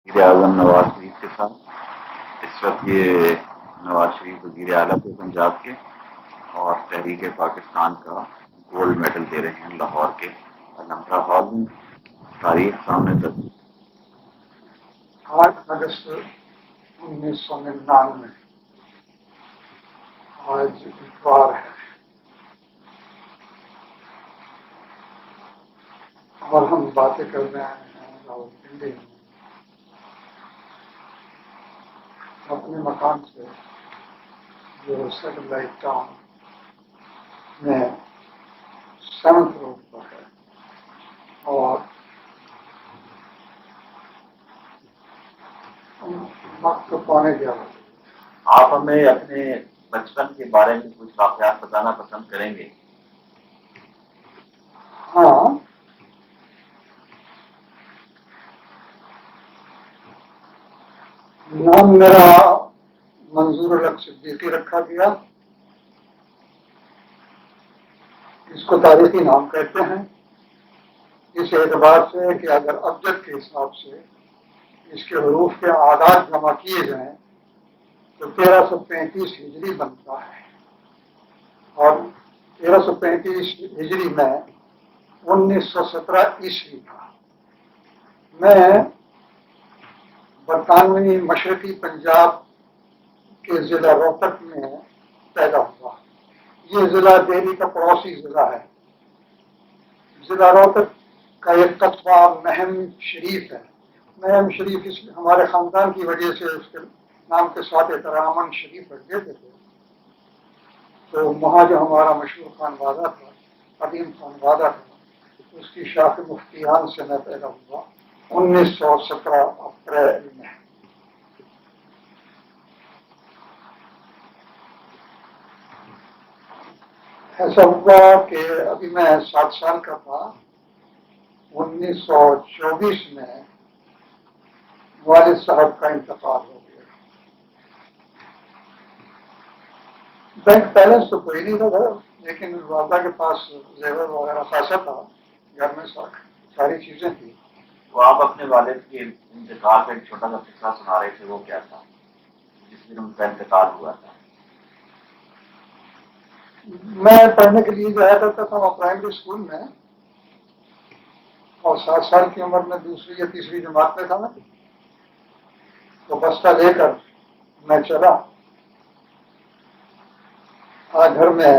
وزیر اعظم نواز شریف کے ساتھ اس وقت یہ نواز شریف وزیر اعلیٰ تھے پنجاب کے اور تحریک پاکستان کا گولڈ میڈل دے رہے ہیں لاہور کے علمرا ہال میں. تاریخ سامنے تک 8 اگست 1999 آج اتوار ہے اور ہم باتیں کر رہے ہیں راولپنڈی میں اپنے مکان سے جو سیٹلائٹ ٹاؤن میں 7th روڈ پر ہے. اور وقت 11:15. آپ ہمیں اپنے بچپن کے بارے میں کچھ واقعات بتانا پسند کریں گے؟ ہاں، نام میرا منظور الحق صدیقی رکھا گیا. اس کو تاریخی نام کہتے ہیں اس اعتبار سے کہ اگر ابجد کے حساب سے اس کے حروف کے اعداد جمع کیے جائیں تو 1335 ہجری بنتا ہے اور 1335 ہجری میں 1917 عیسوی تھا. میں برطانوی مشرقی پنجاب کے ضلع روہتک میں پیدا ہوا. یہ ضلع دہلی کا پڑوسی ضلع ہے. ضلع روہتک کا ایک قصبہ مہم شریف ہے. مہم شریف ہمارے خاندان کی وجہ سے اس کے نام کے ساتھ احتراماً شریف رکھ دیتے تھے. تو وہاں جو ہمارا مشہور خانوادہ تھا، قدیم خانوادہ تھا، اس کی شاخ مفتیان سے میں پیدا ہوا 1917 اپریل میں. ایسا ہوا کہ ابھی میں 7 سال کا تھا. 1924 میں والد صاحب کا انتقال ہو گیا. بینک بیلنس تو کوئی نہیں تھا لیکن والدہ کے پاس زیور وغیرہ خاصا تھا. گھر میں ساری چیزیں تھیں. تو آپ اپنے والد کے انتقال کا ایک چھوٹا سا قصہ سنا رہے تھے، وہ کیا تھا جس دن ان کا انتقال ہوا تھا؟ میں پڑھنے کے لیے جایا کرتا تھا وہاں پرائمری اسکول میں اور 7 سال کی عمر میں 2ری یا 3ری جماعت میں تھا میں. تو بستہ لے کر میں چلا. آج گھر میں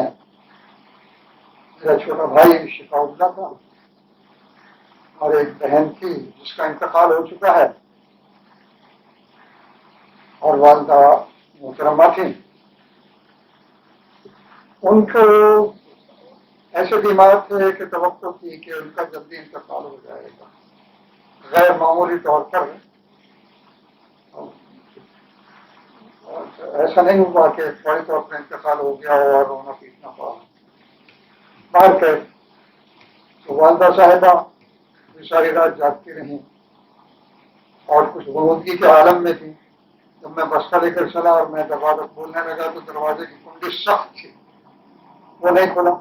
میرا چھوٹا بھائی شفاء اللہ تھا اور ایک بہن تھی جس کا انتقال ہو چکا ہے اور والدہ محترمہ تھی. ان کو ایسے بیمار تھے کہ توقع تھی کہ ان کا جلدی انتقال ہو جائے گا. غیر معمولی طور پر ایسا نہیں ہوا کہ فوری طور پر انتقال ہو گیا اور رونا پیٹنا پڑا. باہر کے تو والدہ صاحبہ ساری رات جاگتی رہیں اور کچھ غنودگی کے عالم میں تھی. جب میں بستہ لے کر چلا اور میں دروازہ کھولنے لگا تو دروازے کی کنڈی سخت تھی، وہ نہیں کھلا.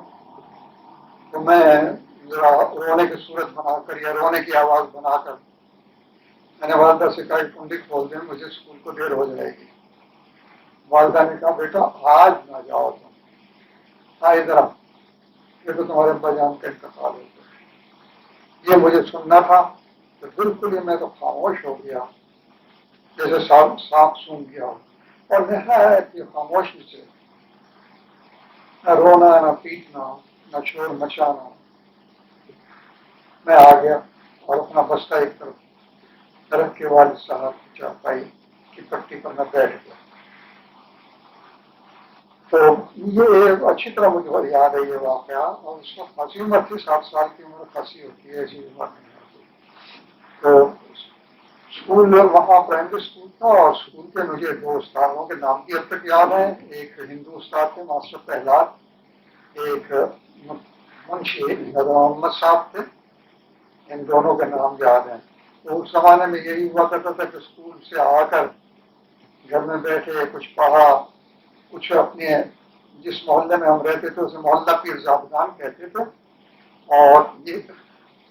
تو میں ذرا رونے کی صورت بنا کر یا رونے کی آواز بنا کر میں نے والدہ سے کہا کنڈی کھول دیں، مجھے اسکول کو دیر ہو جائے گی. والدہ نے کہا بیٹا آج نہ جاؤ تم، ادھر یہ تو تمہارے ابا جان کا انتقال ہو گیا. یہ مجھے سننا تھا تو بالکل ہی میں تو خاموش ہو گیا جیسے سانپ سون گیا اور نہایت ہی خاموشی سے نہ رونا نہ پیٹنا نہ شور مچانا. میں آ گیا اور اپنا بستہ ایک طرف درخت کے والد صاحب کی چارپائی کی پٹی پر میں بیٹھ گیا. تو یہ اچھی طرح مجھے یاد ہے یہ واقعہ. اور اس وقت خاصی عمر تھی، 7 سال کی عمر خاصی ہوتی ہے، ایسی عمر نہیں ہوتی. تو اسکول وہاں پرائمری اسکول تھا اور اسکول کے مجھے 2 استادوں کے نام بھی اب تک یاد ہیں. ایک ہندو استاد تھے ماسٹر پہلاد، ایک منشی نظر محمد صاحب تھے. ان دونوں کے نام یاد ہیں. تو اس زمانے میں یہی ہوا کرتا تھا کہ اسکول سے آ کر گھر میں بیٹھے کچھ پڑھا، کچھ اپنے جس محلے میں ہم رہتے تھے اسے محلہ پیر زادگان کہتے تھے. اور یہ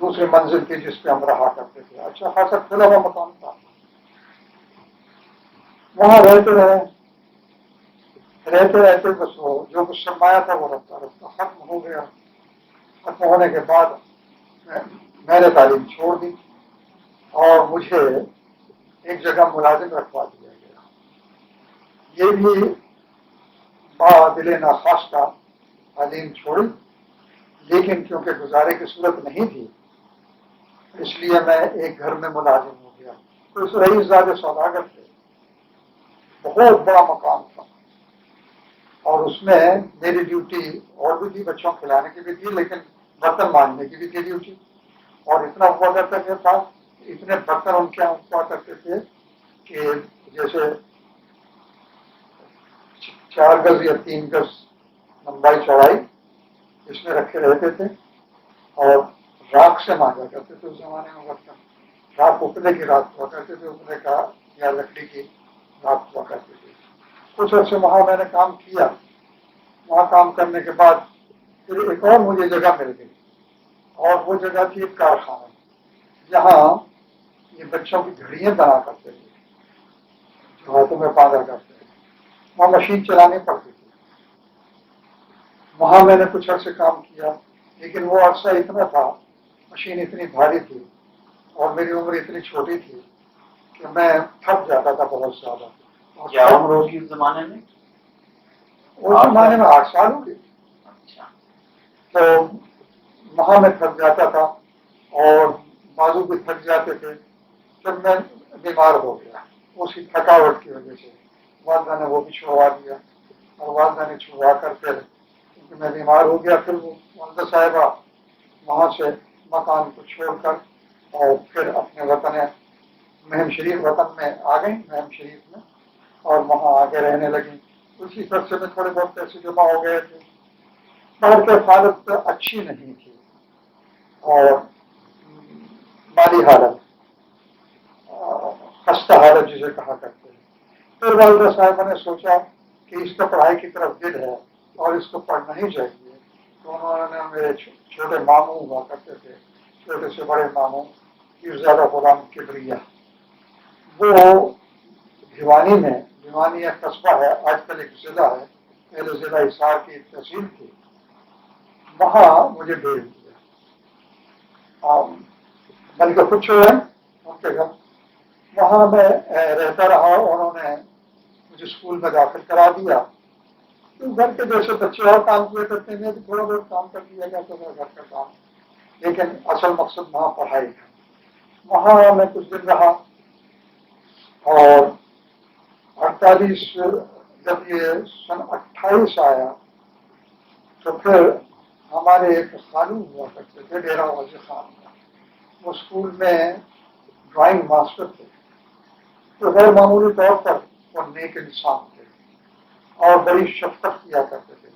دوسری منزل تھی جس پہ ہم رہا کرتے تھے. اچھا خاصا کھلا ہوا مکان تھا. وہاں رہتے بس وہ جو کچھ سرمایہ تھا وہ رفتہ ختم ہو گیا. ختم ہونے کے بعد میں نے تعلیم چھوڑ دی اور مجھے ایک جگہ ملازم رکھوا دیا گیا. یہ بھی دل ناخواستہ تعلیم چھوڑی، لیکن کیونکہ گزارے کی صورت نہیں تھی اس لیے میں ایک گھر میں ملازم ہو گیا. تو اس رئیس زادہ سوداگر تھے، بہت بڑا مقام تھا اور اس میں میری ڈیوٹی اور بھی تھی، بچوں کھلانے کی بھی تھی لیکن برتن مانجنے کی بھی تھی ڈیوٹی. اور اتنا ہوا کرتا تھا، اتنے برتن ان کے یہاں ہوا کرتے تھے کہ جیسے 4 گز یا 3 گز لمبائی چوڑائی اس میں رکھے رہتے تھے اور راکھ سے مانجا کرتے تھے. اس زمانے میں برتن راکھ اپنے کی راکھ ہوا کرتے تھے، اپنے کا یا لکڑی کی راکھ ہوا کرتے تھے. کچھ عرصے وہاں میں نے کام کیا. وہاں کام کرنے کے بعد پھر ایک اور مجھے جگہ مل گئی اور وہ جگہ تھی ایک کارخانہ جہاں یہ بچوں کی گھڑیاں بنا کرتے تھے جو ہاتھوں میں باندھا کرتے تھے. وہاں مشین چلانی پڑتی تھی. وہاں میں نے کچھ عرصے کام کیا لیکن وہ عرصہ اتنا تھا، مشین اتنی بھاری تھی اور میری عمر اتنی چھوٹی تھی کہ میں تھک جاتا تھا بہت زیادہ. کیا عمر ہوگی اس زمانے میں؟ اس زمانے میں 8 سال ہو گئے. اچھا. تو وہاں میں تھک جاتا تھا اور بازو بھی تھک جاتے تھے. جب میں بیمار ہو گیا اسی تھکاوٹ کی وجہ سے والدہ نے وہ بھی چھڑوا دیا اور والدہ نے چھڑوا کر پھر کیونکہ میں بیمار ہو گیا پھر وہ والدہ صاحبہ وہاں سے مکان کو چھوڑ کر اور پھر اپنے وطن مہم شریف وطن میں آ گئی، مہم شریف میں، اور وہاں آگے رہنے لگی. اسی خرچے میں تھوڑے بہت پیسے جمع ہو گئے تھے. گھر کی حالت اچھی نہیں تھی اور مالی حالت خستہ حالت جسے کہا کرتے ہیں. پھر والدہ صاحبہ نے سوچا کہ اس کا پڑھائی کی طرف دل ہے اور اس کو پڑھنا ہی چاہیے. تو انہوں نے میرے چھوٹے ماموں ہوا کرتے تھے، چھوٹے سے بڑے ماموں پیرزادہ غلام کبریا، وہ بھیوانی میں، بھیوانی ایک قصبہ ہے، آج کل ایک ضلع ہے، پہلے ضلع حصار کی ایک تحصیل تھی، وہاں مجھے بھیج دیا. بلکہ کچھ ہوئے ان کے گھر وہاں میں رہتا رہا. انہوں نے مجھے اسکول میں داخل کرا دیا. تو گھر کے جیسے بچے اور کام کیا کرتے ہیں تو تھوڑا بہت کام کر دیا جاتا تھا گھر کا کام، لیکن اصل مقصد وہاں پڑھائی تھا. وہاں میں کچھ دن رہا اور 48 جب یہ سن 28 آیا تو پھر ہمارے ایک خالو ہوا کرتے تھے ڈیرا غازی خان کا، وہ اسکول میں ڈرائنگ ماسٹر تھے. تو غیر معمولی طور پر وہ نیک انسان تھے اور بڑی شفقت کیا کرتے تھے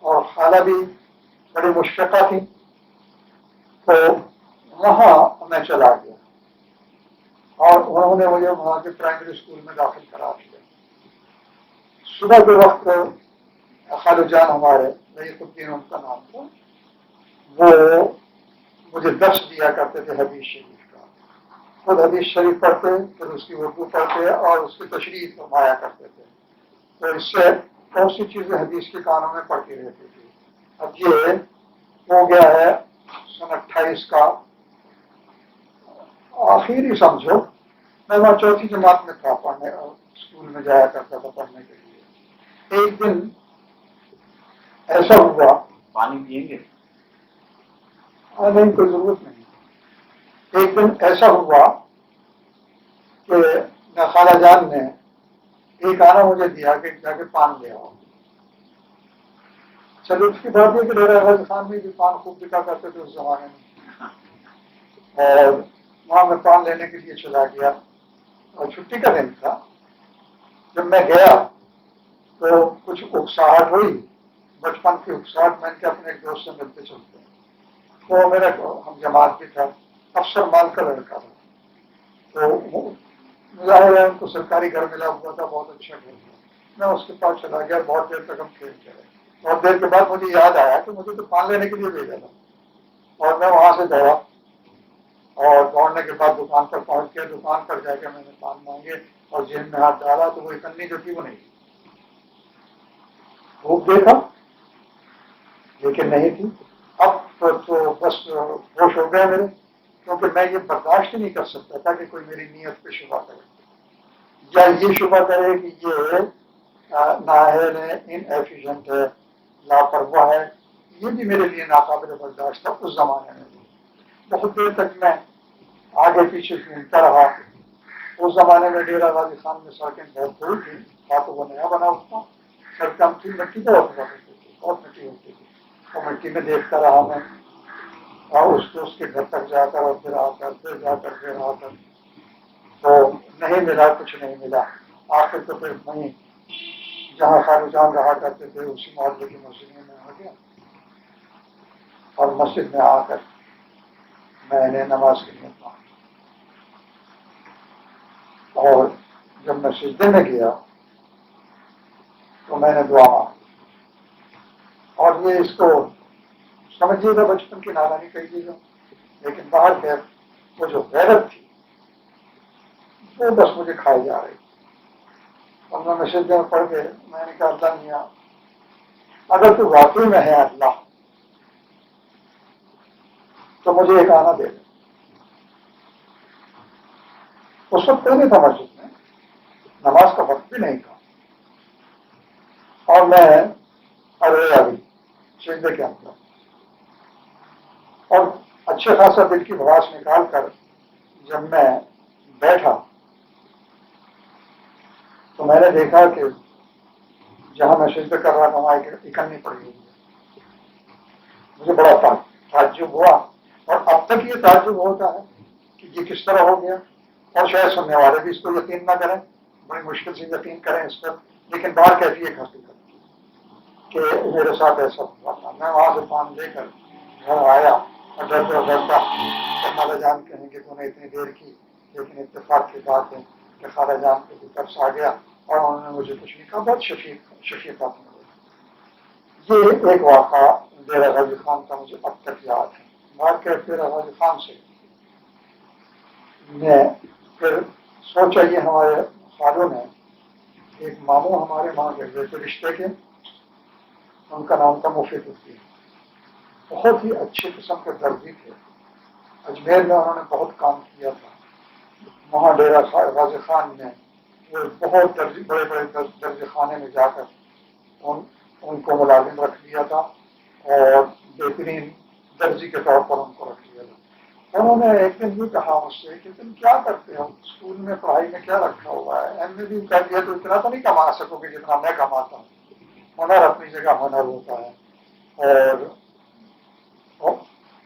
اور خالہ بھی بڑی مشفقہ تھی. تو وہاں میں چلا گیا اور انہوں نے مجھے وہاں کے پرائمری اسکول میں داخل کرا دیا. صبح کے وقت خالو جان ہمارے لئیق الدین ان کا نام تھا، وہ مجھے درس دیا کرتے تھے حدیث شریف کا. خود حدیث شریف پڑھتے پھر اس کی اردو پڑھتے اور اس کی تشریح فرمایا کرتے تھے. تو اس سے بہت سی چیزیں حدیث کے کانوں میں پڑتی رہتی تھی. اب یہ ہو گیا ہے سن 28 کا آخری سمجھو. میں وہاں 4تھی جماعت میں تھا، پڑھنے اسکول میں جایا کرتا تھا پڑھنے کے لیے. ایک دن ایسا ہوا، پانی پئیں گے؟ نہیں کوئی ضرورت نہیں. ایک دن ایسا ہوا کہ خالہ جان نے ایک آنا مجھے دیا کہ جا کے پان لے آؤ. چلو اس کی بات یہ کہ ڈیرا غازی خان میں بھی پان خوب بکا کرتے تھے اس زمانے میں، اور وہاں میں پان لینے کے لیے چلا گیا اور چھٹی کا دن تھا. جب میں گیا تو کچھ اکساہٹ ہوئی، بچپن کی اکساہٹ. میں نے اپنے ایک دوست سے ملتے چلتے وہ میرا ہم جماعت بھی تھا، افسر مال کا لڑکا تھا. تو ظاہر ہے ان کو سرکاری گھر ملا ہوا تھا، بہت اچھا گھر تھا. میں اس کے پاس چلا گیا، بہت دیر تک ہم کھیلتے رہے. بہت دیر کے بعد مجھے یاد آیا کہ مجھے تو پان لینے کے لیے بھیجا تھا اور میں وہاں سے دوڑا اور دوڑنے کے بعد دکان پر پہنچ گیا. دکان پر جا کے میں نے پان مانگے اور جیب میں ہاتھ ڈالا تو وہ اکنی جو تھی وہ نہیں تھی. خوب دیکھا لیکن نہیں تھی. اب تو بس ہوش ہو گیا میرے, کیونکہ میں یہ برداشت نہیں کر سکتا تھا کہ کوئی میری نیت پہ شبہ کرے یا یہ شبہ کرے کہ یہ نااہل ہے, ان ایفیشینٹ ہے, لاپرواہ ہے. یہ بھی میرے لیے ناقابل برداشت تھا اس زمانے میں. بہت دیر تک میں آگے پیچھے گھومتا رہا. اس زمانے میں ڈیرہ غازی خان میں سڑکیں بہت بڑی تھیں, تو وہ نیا بنا ہوتا. سڑکیں تھی, مٹی بہت ہوا کرتی تھی, بہت مٹی ہوتی تھی. اور مٹی میں دیکھتا رہا میں, اور اس کے گھر تک جا کر اور پھر آ کر پھر جا کر پھر آ کر تو نہیں ملا, کچھ نہیں ملا. آخر تو پھر وہیں جہاں خالو جان رہا کرتے تھے اسی محلے کی مسجد میں آ گیا, اور مسجد میں آ کر میں نے نماز کے لیے پڑھا. اور جب میں سجدے میں گیا تو میں نے دعا مانگی. اور یہ اس کو سمجھیے گا بچپن کی نادانی کہیے گا, لیکن باہر خیر وہ جو غیرت تھی وہ بس مجھے کھائی جا رہی. اور میں سجدے میں پڑھ کے میں نے کہا, اللہ میاں اگر تو واقعی میں ہے اللہ تو مجھے ایک آنا دے دے. اس وقت کوئی نہیں تھا مسجد میں, نماز کا وقت بھی نہیں تھا, اور میں ابھی سجدے کے اندر, اور اچھے خاصا دل کی بھڑاس نکال کر جب میں بیٹھا تو میں نے دیکھا کہ جہاں میں سجدہ کر رہا تھا وہاں اکنی پڑی ہوئی ہے. مجھے بڑا تعجب ہوا, اور اب تک یہ تعجب ہوتا ہے کہ یہ کس طرح ہو گیا. اور شاید سننے والے بھی اس کو یقین نہ کریں, بڑی مشکل سے یقین کریں اس پر, لیکن باہر کیسی ایک حقیقت کہ میرے ساتھ ایسا ہوا تھا. میں وہاں سے پان لے کر گھر آیا اور ڈرتا خالہ جان کہیں کہ تو نے اتنی دیر کی, لیکن اتفاق کی بات ہے کہ خالہ جان کو بھی ترس آ گیا اور انہوں نے مجھے کچھ نہیں کہا. بہت شفیقات میں. یہ ایک واقعہ ڈیرہ غازی خان کا مجھے اب تک یاد ہے. بات کر ڈیرہ غازی خان سے میں پھر سوچا, یہ ہمارے خالوں نے ایک ماموں ہمارے وہاں گئے تھے رشتے کے, ان کا نام تھا مفید الدین. بہت ہی اچھے قسم کے درزی تھے. اجمیر میں انہوں نے بہت کام کیا تھا. وہاں ڈیرہ غازی خان میں بہت بڑے بڑے درجے خانے میں جا کر ان کو ملازم رکھ لیا تھا, اور بہترین درجی کے طور پر ان کو رکھ لیا تھا. انہوں نے ایک دن یہ کہا مجھ سے کہ تم کیا کرتے ہو, اسکول میں پڑھائی میں کیا رکھا ہوا ہے, ایم اے بھی کر دیا تو اتنا تو نہیں کما سکو گے جتنا میں کماتا ہوں. ہنر اپنی جگہ ہنر ہوتا ہے. اور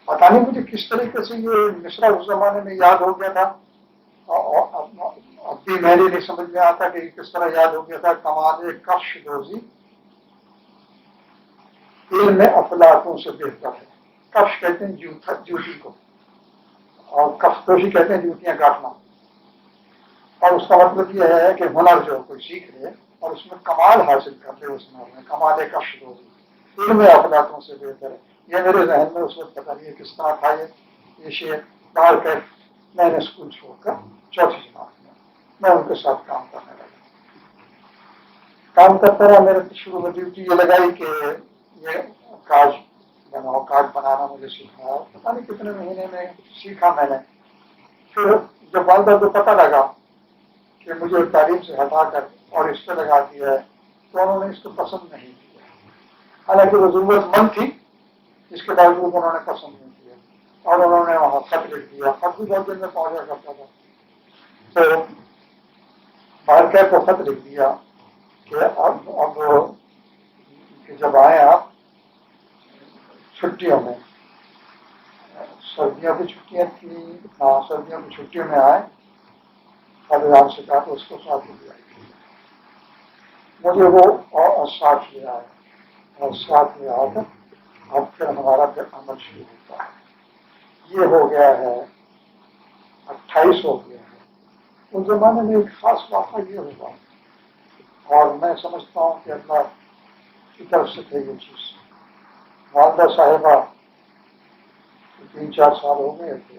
پتا نہیں مجھے کس طریقے سے یہ مصرع اس زمانے میں یاد ہو گیا تھا, اب بھی میرے نہیں سمجھ میں آتا کہ کس طرح یاد ہو گیا تھا. کمال کفش دوزی علم افلاطوں سے بہتر ہے. کفش کہتے ہیں جوتی کو, اور کفش دوزی کہتے ہیں جوتیاں کاٹنا. اور اس کا مطلب یہ ہے کہ ہنر جو کوئی سیکھ لے اور اس میں کمال حاصل کر لے, اس ہنر میں کمال کفش دوزی علم افلاطوں سے بہتر ہے. یہ میرے ذہن میں اس وقت پتا نہیں کس طرح تھا یہ شعر. باہر کر میں نے اسکول چھوڑ کر چوتھی جماعت میں ان کے ساتھ کام کرنے لگا. کام کرتا رہا. میرے شروع میں ڈیوٹی یہ لگائی کہ یہ کاج بناؤ, کاج بنانا مجھے سیکھنا. پتا نہیں کتنے مہینے میں سیکھا میں نے. پھر جب والدہ کو پتہ لگا کہ مجھے تعلیم سے ہٹا کر اور اس پہ لگا دیا ہے تو انہوں نے اس کو پسند نہیں کیا. حالانکہ وہ ضرورت مند تھی, اس کے باوجود انہوں نے پسند نہیں کیا, اور انہوں نے وہاں خط لکھ دیا. خط بھی بہت دن میں پہنچا کرتا تھا. تو باہر کیا کو خط لکھ دیا کہ اب کہ جب آئے آپ چھٹیوں میں, سردیوں کی چھٹیاں تھیں, ہاں سردیوں کی چھٹیوں میں آئے, خالیدان سے کہا تو اس کو ساتھ لے آئے. مجھے وہ اور ساتھ لے آئے, اور ساتھ لے آ کر اب پھر ہمارا پھر عمل شروع ہوتا ہے. یہ ہو گیا ہے 28 ہو گیا ہے. اس زمانے میں ایک خاص واقعہ یہ ہوگا, اور میں سمجھتا ہوں کہ اللہ کی طرف سے تھے یہ چیز. والدہ صاحبہ 3-4 سال ہو گئے تھے,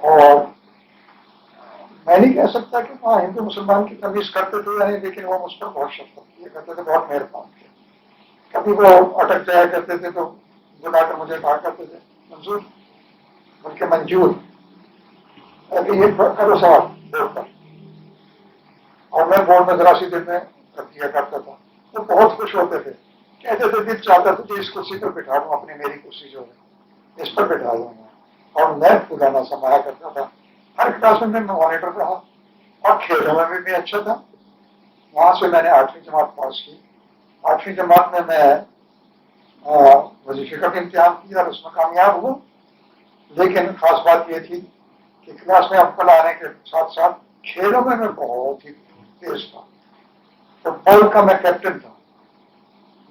اور میں نہیں کہہ سکتا کہ وہاں ہندو مسلمان کی تمیز کرتے تھے یا نہیں، لیکن وہ مجھ پر بہت شفقت کیا کرتے تھے، بہت مہربان تھے. کبھی وہ اٹک جایا کرتے تھے تو بلا کر مجھے کہا کرتے تھے منظور، بلکہ منجور، یہ کرو سوال بورڈ پر، اور میں بورڈ میں ذرا سی دیر میں کر دیا کرتا تھا. وہ بہت خوش ہوتے تھے، کہتے تھے دل چاہتا تھا کہ اس کرسی پر بٹھا دوں، اپنی میری کرسی جو ہے اس پر بٹھا دوں گا. اور میں پرانا سنبھالا کرتا تھا. ہر کلاس میں مانیٹر رہا اور کھیلوں میں بھی اچھا تھا. وہاں سے میں نے 8ویں جماعت پاس کی. 8ویں جماعت میں وظیفے کا بھی امتحان کیا اور اس میں کامیاب ہوں. لیکن خاص بات یہ تھی کہ کلاس میں اول آنے کے ساتھ ساتھ کھیلوں میں بہت ہی تیز تھا. فٹ بال کا میں کیپٹن تھا،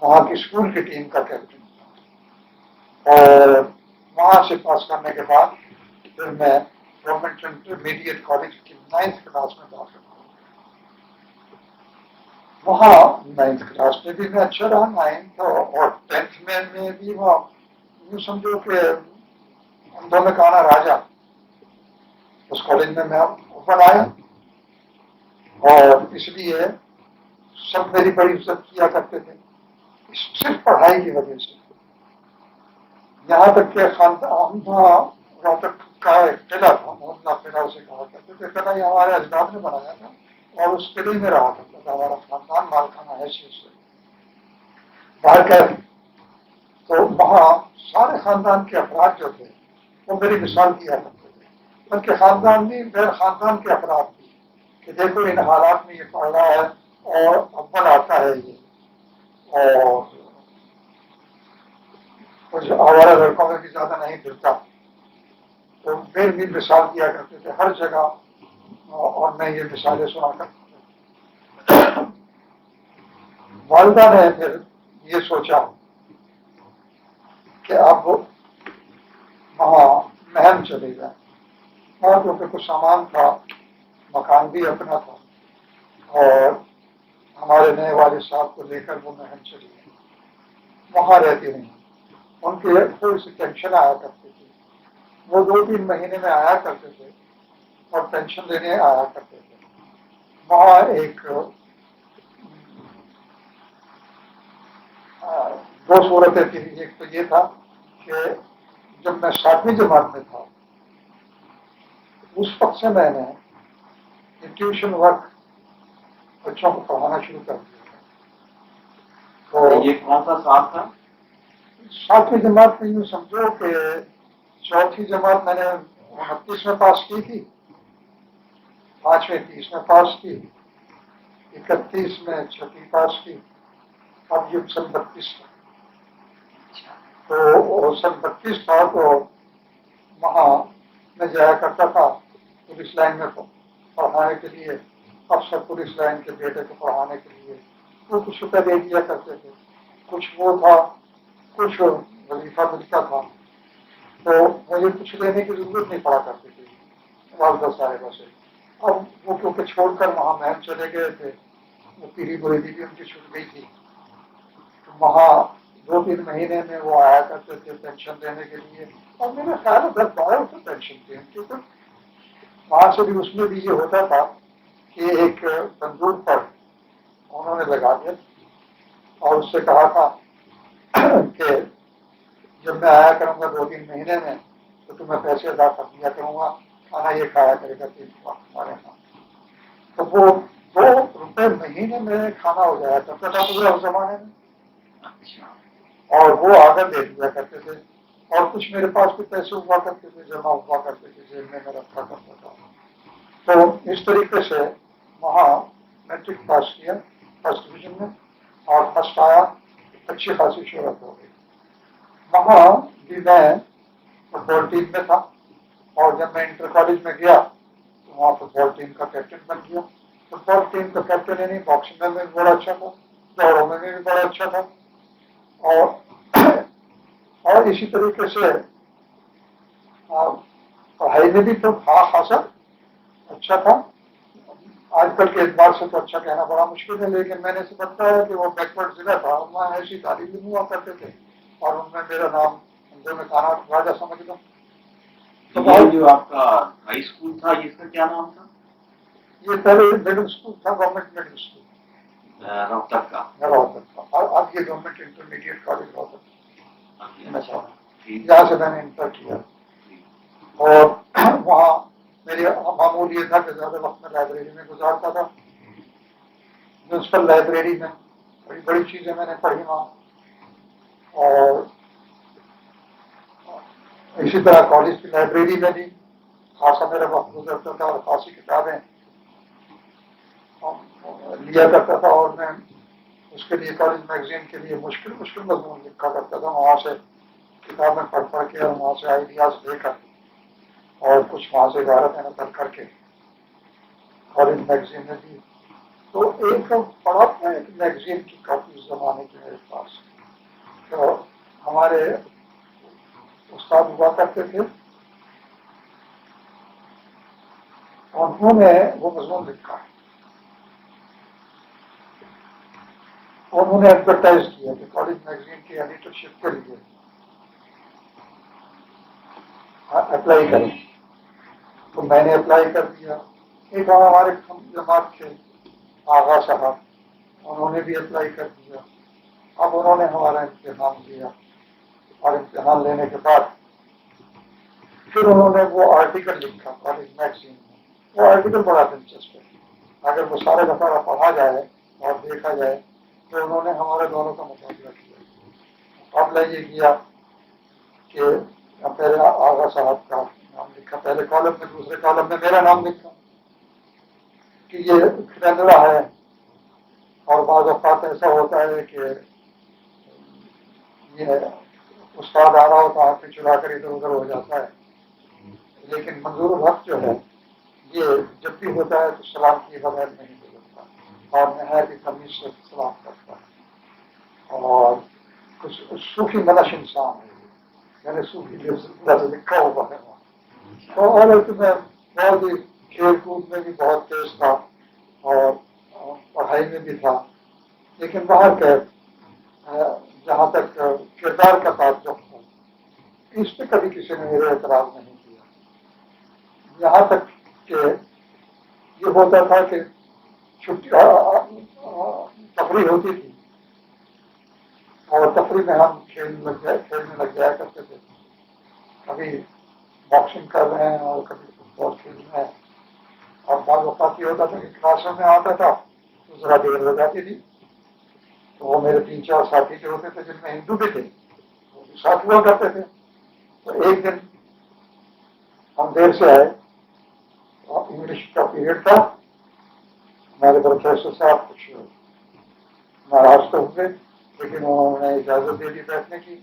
وہاں کی اسکول کی ٹیم کا کیپٹن تھا. اور وہاں سے پاس کرنے کے بعد پھر میں گورنمنٹ انٹرمیڈیٹ کالج کی 9th کلاس میں داخل ہوا. وہاں 9th کلاس میں بھی میں اچھا رہا. 9th اور 10th میں بھی وہاں یوں سمجھو کہ اندھوں میں کانا راجا. اس کالج میں اوپر آیا اور اس لیے سب میری بڑی عزت کیا کرتے تھے صرف پڑھائی کی وجہ سے. یہاں تک کہ خاندان روہتک کا ایک قلعہ تھا، محلہ قلعہ اسے کہا کرتے تھے. قلعہ یہ ہمارے اجداد نے بنایا تھا اور اس قلعے میں رہا کرتا تھا ہمارا خاندان مالکانہ حیثیت سے. باہر کہ تو وہاں سارے خاندان کے افراد جو تھے وہ میری مثال کیا کرتے تھے، بلکہ خاندان نہیں غیر خاندان کے افراد بھی، کہ دیکھو ان حالات میں یہ پڑھ رہا ہے اور اول آتا ہے یہ، اور کچھ آوارہ لڑکوں میں بھی زیادہ نہیں پھرتا. تو پھر بھی مثال دیا کرتے تھے ہر جگہ، اور میں یہ مثالیں سنا کرتا تھا. والدہ نے پھر یہ سوچا کہ اب وہاں مہم چلے گا، اور کیونکہ کچھ سامان تھا، مکان بھی اپنا تھا، اور ہمارے نئے والد صاحب کو لے کر وہ مہم چلی گئی. وہاں رہتی نہیں. ان کی تھوڑی سی ٹینشن آیا کرتی تھی. وہ 2-3 مہینے میں آیا کرتے تھے اور پینشن لینے آیا کرتے تھے. وہاں ایک 2 صورتیں تھیں. ایک تو یہ تھا کہ جب میں 7ویں جماعت میں تھا اس وقت سے میں نے ٹیوشن ورک بچوں کو پڑھانا شروع کر دیا. تو یہ کون سا سال تھا؟ 7ویں جماعت میں یوں سمجھو کہ 4تھی جماعت میں نے 29 میں پاس کی تھی، 5ویں 30 میں پاس کی، 31 میں 6ٹھی پاس کی. اب یہ سن 32 تھا. تو سن 32 تھا تو وہاں میں جایا کرتا تھا پولیس لائن میں پڑھانے کے لیے، افسر پولیس لائن کے بیٹے کو پڑھانے کے لیے. وہ کچھ روپے دے دیا کرتے تھے، کچھ وہ تھا، کچھ وظیفہ ملتا تھا. تو مجھے کچھ لینے کی ضرورت نہیں پڑا کرتی تھی والدہ صاحبہ سے. اب وہ کیونکہ چھوڑ کر وہاں مہم چلے گئے تھے، وہ پیری بوئی بھی ان کی چھوٹ گئی تھی. تو وہاں 2-3 مہینے میں وہ آیا کرتے تھے پینشن دینے کے لیے. اور میرا خیال ہے 10-12 روپے پینشن تھی. کیونکہ وہاں سے بھی اس میں بھی یہ ہوتا تھا کہ ایک تندور پر انہوں نے لگا دیا اور اس سے کہا تھا کہ جب میں آیا کروں گا 2-3 مہینے میں تو تمہیں پیسے ادا کر دیا کروں گا، کھانا یہ کھایا کرے گا ہمارے یہاں. تو وہ 2 روپے مہینے میں کھانا ہو جایا کرتا تھا اس زمانے میں. اور وہ آگے دے دیا کرتے تھے. اور کچھ میرے پاس بھی پیسے ہوا کرتے تھے، جمع ہوا کرتے تھے، جیل میں رکھا کرتا تھا. تو اس طریقے سے وہاں میٹرک پاس کیا 1st ڈویژن میں، اور فرسٹ آیا. اچھی خاصی شہرت ہو گئی. وہاں بھی میں فٹ بال ٹیم میں تھا. اور جب میں انٹر کالج میں گیا تو وہاں فٹ بال ٹیم کا کیپٹن بن گیا. فٹ بال ٹیم کا کیپٹن یعنی باکسنگ میں بھی بڑا اچھا تھا، دوڑوں میں بھی بڑا اچھا تھا. اور اسی طریقے سے پڑھائی میں بھی تو خاصا اچھا تھا. آج کل کے اعتبار سے تو اچھا کہنا بڑا مشکل ہے، لیکن میں نے سے بتایا کہ وہ بیکورڈ ضلع تھا، وہاں ایسی تعلیم بھی ہوا کرتے تھے اور ان میں میرا نام ہندو میں کانا راجا سمجھ لو. یہ جو آپ کا ہائی اسکول تھا اس کا کیا نام تھا؟ یہ پہلے مڈل اسکول تھا، گورنمنٹ مڈل اسکول روہتک کا. روہتک کا، اب یہ گورنمنٹ انٹرمیڈیٹ کالج روہتک، یہاں سے میں نے انٹر کیا. اور وہاں میری معمول یہ تھا کہ زیادہ وقت میں لائبریری میں گزارتا تھا. میونسپل لائبریری میں بڑی بڑی چیزیں میں نے پڑھی وہاں. اور اسی طرح کالج کی لائبریری میں بھی خاصا میرا وقت گزرتا تھا اور خاصی کتابیں لیا کرتا تھا. اور میں اس کے لیے کالج میگزین کے لیے مشکل مضمون لکھا کرتا تھا. وہاں سے کتابیں پڑھ کے اور وہاں سے آئیڈیاز لے کر اور کچھ وہاں سے عبارتیں نقل کر کے کالج میگزین میں دی. تو ایک بڑا تھا ایک میگزین کی کافی اس زمانے کی میرے پاس. تو ہمارے استاد ہوا کرتے تھے، انہوں نے وہ مضمون لکھا، انہوں نے ایڈورٹائز کیا کہ کالج میگزین کی ایڈیٹرشپ کے لیے اپلائی کریں. تو میں نے اپلائی کر دیا. ایک ہمارے جماعت تھے آغا صاحب، انہوں نے بھی اپلائی کر دیا. اب انہوں نے ہمارا امتحان لیا اور امتحان لینے کے بعد پھر انہوں نے وہ آرٹیکل لکھا کالج میگزین میں. وہ آرٹیکل بڑا دلچسپ ہے، اگر وہ سارے دفعہ پڑھا جائے اور دیکھا جائے تو انہوں نے ہمارے دونوں کا مقابلہ کیا. مقابلہ یہ کیا کہ پہلے آغا صاحب کا نام لکھا پہلے کالم میں، دوسرے کالم میں میرا نام لکھا کہ یہ کھلندڑا ہے. اور بعض اوقات ایسا ہوتا ہے کہ یہ استاد آ رہا ہوتا ہے پھر چلا کر ادھر ادھر ہو جاتا ہے. لیکن منظور الحق جو ہے یہ جب بھی ہوتا ہے تو سلام کی بغیر نہیں گزرتا اور نہایت ہی تمیز سے سلام کرتا ہے. اور کچھ صوفی منش انسان ہے، میں نے صوفی سے لکھا ہوا ہے. اور میں بہت ہی کھیل کود میں بھی بہت تیز تھا اور پڑھائی میں بھی تھا. لیکن باہر کے جہاں تک کردار کا تعلق تھا اس پہ کبھی کسی نے میرے اعتراض نہیں کیا. یہاں تک کہ یہ ہوتا تھا کہ چھٹی تفریح ہوتی تھی اور تفریح میں ہم کھیلنے لگ جایا کرتے تھے. کبھی باکسنگ کر رہے ہیں اور کبھی فٹ بال کھیل رہے ہیں. اور بعض اوقات یہ ہوتا تھا کہ کلاسوں میں آتا تھا تو ذرا دیر ہو جاتی تھی. تو وہ میرے 3-4 ساتھی جو ہوتے تھے جن میں ہندو بھی تھے وہ بھی ساتھ ہوا کرتے تھے. تو ایک دن ہم دیر سے آئے، انگلش کا پیریڈ تھا. ہمارے پروفیسر صاحب کچھ ناراض تو ہوئے لیکن انہوں نے اجازت دے دی بیٹھنے کی.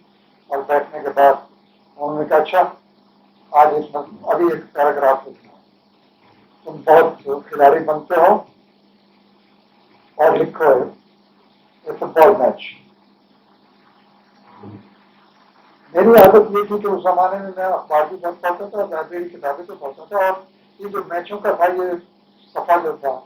اور بیٹھنے کے بعد انہوں نے کہا اچھا آج ابھی ایک پیراگراف لکھنا، تم بہت کھلاڑی بنتے ہو اور لکھو فٹ بال میچ. میری عادت یہ تھی کہ اس زمانے میں میں اخبار بھی پڑھتا تھا، لائبریری کتابیں تو پڑھتا تھا. اور یہ جو میچوں کا تھا یہ صفحہ جو تھا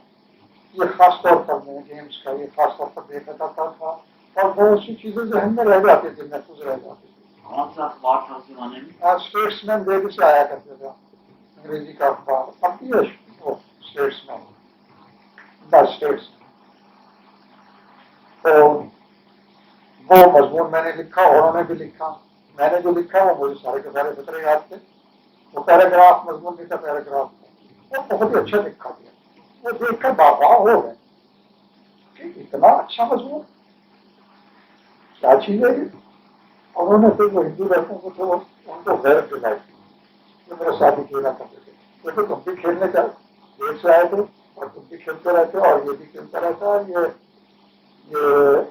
یہ خاص طور پر میں گیمس کا یہ خاص طور پر دیکھا کرتا تھا. اور بہت سی چیزیں ذہن میں رہ جاتی تھی، محفوظ رہ جاتی تھی. کون سا اخبار تھا اس زمانے میں؟ اسٹیٹس مین ڈیلی سے آیا کرتے تھا، انگریزی کا اخبار. اب بھی ہے اسٹیٹس مین، دا اسٹیٹس. تو وہ مضمون میں نے لکھا، انہوں نے بھی لکھا. میں نے جو لکھا وہ مجھے سارے کے سارے فطرے یاد تھے. وہ پیراگراف مضمون نہیں تھا، پیراگراف تھا. وہ بہت ہی اچھا لکھا گیا. وہ دیکھ کر بابا ہو گئے کہ اتنا اچھا مضمون کیا چیز ہے. انہوں نے پھر وہ ہندو لڑکوں کو تو ان کو غیرت دلائی جو میرے شادی کھیلا کرتے تھے. کیونکہ تم بھی کھیلنے کا دیر سے آئے تھے اور تم بھی کھیلتے رہتے اور یہ بھی کھیلتا رہتا ہے. یہ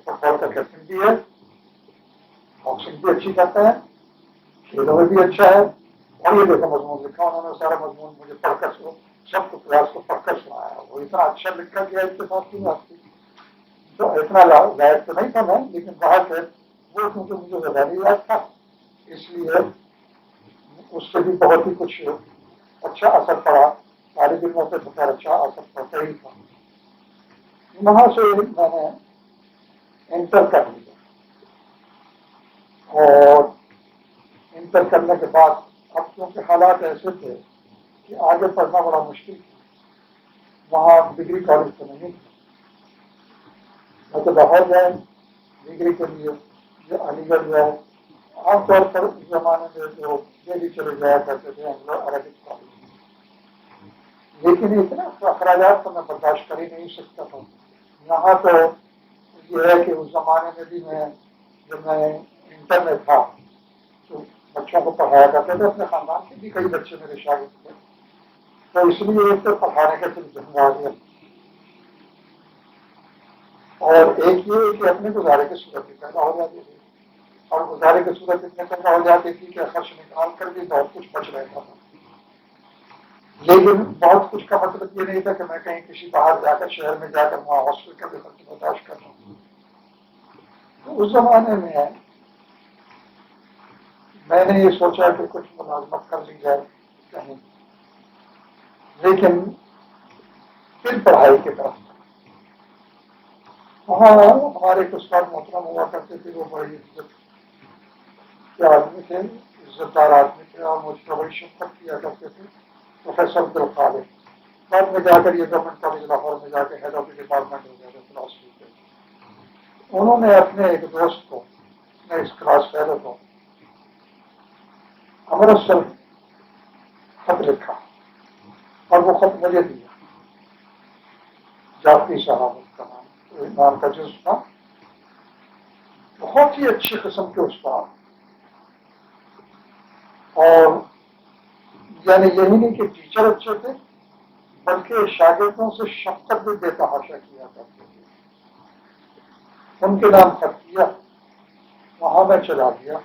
فٹ بال کا کیپٹن بھی ہے، باکسنگ بھی اچھی کرتا ہے، کھیلوں میں بھی اچھا ہے. اور یہ دیکھو مضمون لکھا انہوں نے، سارا مضمون مجھے پڑھ کر سب کو کلاس کو پڑھ کر سنایا. وہ اتنا اچھا لکھا گیا اتفاق کی بات تھی. تو اتنا لائق تو نہیں تھا میں، لیکن باہر سے وہ کیونکہ مجھے زیادہ یاد تھا اس لیے اس سے بھی بہت ہی کچھ اچھا اثر پڑا. طالب علموں سے تو خیر اچھا اثر پڑتا ہی تھا. وہاں سے میں نے انٹر کر لیا اور انٹر کرنے کے بعد اب کیونکہ حالات ایسے تھے کہ آگے پڑھنا بڑا مشکل تھا، وہاں ڈگری کالج تو نہیں تھا، نہ تو باہر جائے ڈگری کے لیے یا علی گڑھ جائے. عام طور پر اس زمانے میں جو دہلی چلے جایا کرتے تھے عربک کالج، لیکن اتنا اخراجات تو میں برداشت کر ہی نہیں سکتا تھا. یہاں تو یہ ہے کہ اس زمانے میں بھی جب میں انٹر میں تھا تو بچوں کو پڑھایا کرتے تھے، اپنے خاندان کے بھی کئی بچے میرے شاگرد تھے، تو اس لیے ایک تو پڑھانے کا ذمہ داری ہے، اور ایک یہ کہ اپنے گزارے کی صورت بھی پیدا ہو جاتی تھی، اور گزارے کی صورت اتنے پیدا ہو جاتی تھی کہ خرچ نکال کر بھی بہت کچھ بچ رہتا تھا. لیکن بہت کچھ کا مطلب یہ نہیں تھا کہ میں کہیں کسی باہر جا کر شہر میں جا کر وہاں ہاسٹل کا بھی خرچ برداشت کر رہا ہوں. تو اس زمانے میں نے یہ سوچا کہ کچھ ملازمت کر لی جائے کہیں، لیکن پھر پڑھائی کی طرف وہاں ہمارے کچھ استاد محترم ہوا کرتے تھے، وہ بڑی عزت کے آدمی تھے، عزت دار آدمی تھے، اور مجھ پر بڑی شفقت کیا کرتے تھے. پروفیسر عبدالقادر بعد میں جا کر یہ گورنمنٹ کالج لاہور میں جا کے ہیڈ آف دی ڈپارٹمنٹ ہو گیا تھا فلاسفی کے. انہوں نے اپنے ایک دوست کو، اپنے اس کلاس فیلو کو امرتسر خط لکھا اور وہ خط مجھے دیا. جاپی صحابت کا نام کا جز تھا، بہت ہی اچھی قسم کے استاد، اور یعنی یہی نہیں کہ ٹیچر اچھے تھے بلکہ شاگردوں سے شفقت بھی بے تحاشا کیا کرتے تھے. ان کے نام خط کیا، وہاں میں چلا گیا،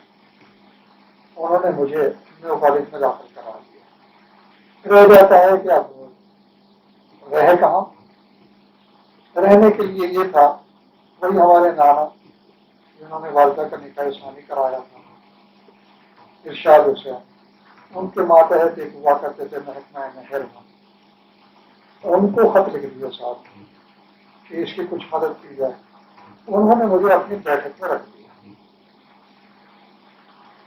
انہوں نے مجھے نیو کالج میں داخل کرا دیا. پھر ہو جاتا ہے کہ اب رہے کہاں، رہنے کے لیے یہ تھا وہی ہمارے نانا جنہوں نے والدہ کا نکاح اسلامی کرایا تھا، ارشاد حسین، ان کے ماتحت ایک ہوا کرتے تھے محکمہ مہر میں، ان کو خط لکھ دیا صاحب کہ اس کی کچھ مدد کی جائے. انہوں نے مجھے اپنی بیٹھک میں رکھ دیا.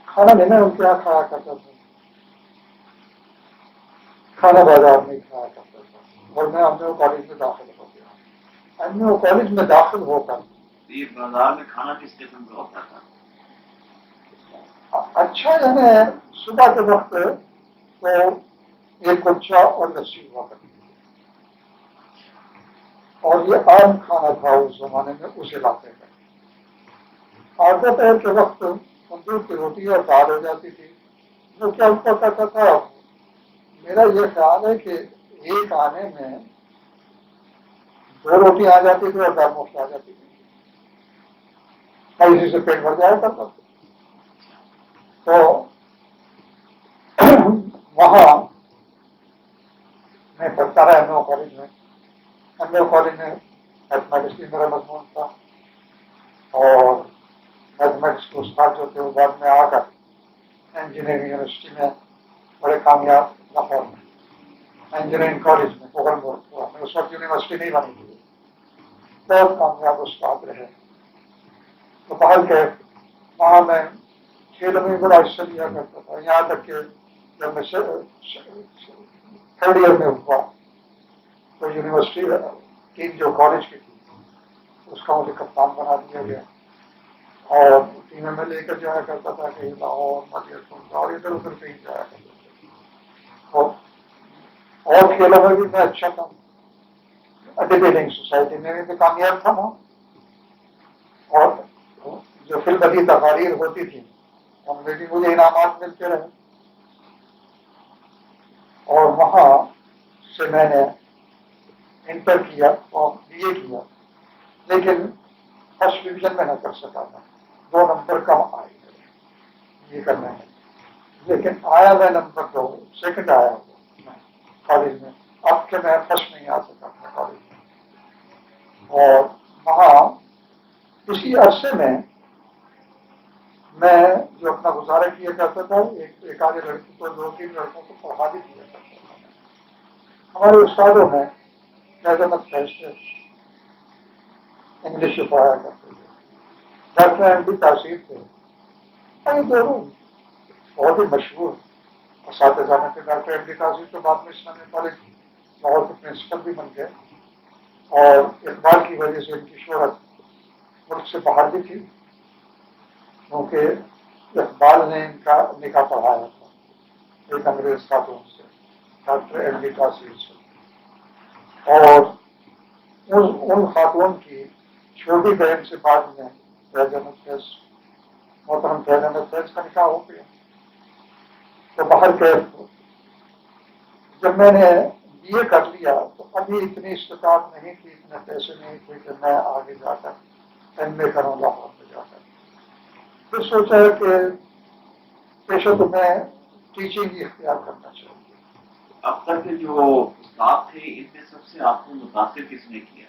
کھانا بھی میں ان کے یہاں کھایا کرتا تھا، کھانا بازار میں کھایا کرتا تھا، اور میں امنو کالج میں داخل ہو گیا. امنو کالج میں داخل ہو کر یہ بازار میں کھانا کس قسم کا ہوتا تھا؟ اچھا یعنی صبح کے وقت تو ایک کلچا اور لسی ہوا کرتی تھی، اور یہ عام کھانا تھا اس زمانے میں اس علاقے میں. آدھا پہر کے وقت تندور کی روٹی اور دال ہو جاتی تھی. جو کیا کرتا تھا، میرا یہ خیال ہے کہ ایک آنے میں 2 روٹی آ جاتی تھی اور دال مفت آ جاتی تھی، اور اسی سے پیٹ بھر جایا کرتا تھا. تو وہاں میں پڑھتا رہا امنو کالج میں. امنو کالج میں میتھمیٹکس بھی میرا مضمون تھا، اور میتھمیٹکس کے استاد جو تھے وہ بعد میں آ کر انجینئرنگ یونیورسٹی میں بڑے کامیاب لاہور میں انجینئرنگ کالج میں اس وقت یونیورسٹی نہیں بنی تھی، بہت کامیاب استاد رہے. تو باہر کے وہاں میں کھیلوں میں بڑا حصہ لیا کرتا تھا، یہاں تک کہ جب میں 3rd ایئر میں ہوا تو یونیورسٹی ٹیم جو کالج کی تھی اس کا مجھے کپتان بنا دیا گیا، اور ٹیمیں میں لے کر جایا کرتا تھا کہیں لاہور مدھیہ اور ادھر ادھر کہیں جایا کرتا تھا. اور کھیلوں میں بھی میں اچھا تھا، ڈبیٹنگ سوسائٹی میں بھی کامیاب تھا وہاں، اور جو فی البدی تقاریر ہوتی تھی ان میں بھی مجھے انعامات ملتے رہے. اور وہاں سے میں نے انٹر کیا اور BA کیا، لیکن فرسٹ ڈویژن میں نہ کر سکا تھا، 2 نمبر کم آئے یہ کرنا ہے. لیکن آیا میں نمبر 2 سیکنڈ آیا کالج میں. اب کہ میں فرسٹ نہیں آ سکا تھا کالج میں. اور وہاں اسی عرصے میں جو اپنا گزارا کیا کرتا تھا، ایک آدھے لڑکی کو 2-3 لڑکوں کو پڑھا بھی دیا کرتا تھا. ہمارے استادوں میں احمد فیصل انگلش پڑھایا کرتے تھے، ڈاکٹر MD تاثیر تھے، یہ دونوں بہت ہی مشہور اساتذہ میں تھے ڈاکٹر ایم ڈی قاضی، تو بعد میں اسلامیہ کالج لاہور کے پرنسپل بھی بن گئے، اور اقبال کی وجہ سے ان کی شہرت ملک سے باہر بھی تھی، کیونکہ اقبال نے ان کا نکاح پڑھایا تھا ایک انگریز خاتون سے، ڈاکٹر ایم ڈی قاضی سے، اور ان خاتون کی چھوٹی بہن سے بعد میں فیض احمد فیض، محترم فیض احمد فیض کا نکاح ہو گیا۔ تو باہر کے جب میں نے بی اے کر لیا تو ابھی اتنی استطاعت نہیں تھی، اتنے پیسے نہیں تھے کہ میں آگے جا کر ایم اے کروں لاہور میں جا کر۔ پھر سوچا کہ پیشہ تو میں ٹیچنگ ہی اختیار کرنا چاہوں گی۔ اب تک کے جو استاد تھے ان میں سب سے آپ کو متاثر کس نے کیا؟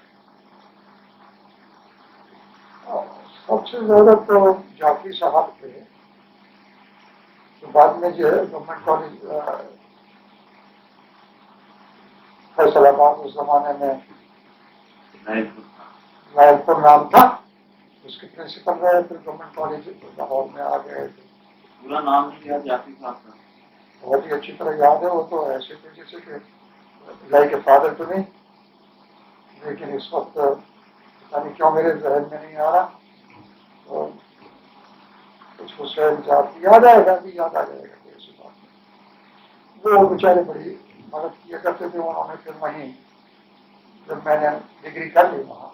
سب سے زیادہ تو جعفری صاحب تھے، تو بعد میں جو ہے گورنمنٹ کالج فیصل آباد اس زمانے میں لائل پور نام تھا، اس کے پرنسپل رہے، پھر گورنمنٹ کالج لاہور میں آ گئے تھے۔ پورا نام نہیں یاد جعفری صاحب کا؟ بہت ہی اچھی طرح یاد ہے، وہ تو ایسے تھے جیسے کہ لائی کے فادر تو نہیں، لیکن اس وقت پتا نہیں کیوں میرے ذہن میں نہیں آ رہا، تو کچھ حسین جعفری یاد آئے گا، بھی یاد آ جائے گا کہ ایسی بات۔ وہ بیچارے بڑی مدد کیا کرتے تھے، انہوں نے پھر وہیں جب میں نے ڈگری کر لی وہاں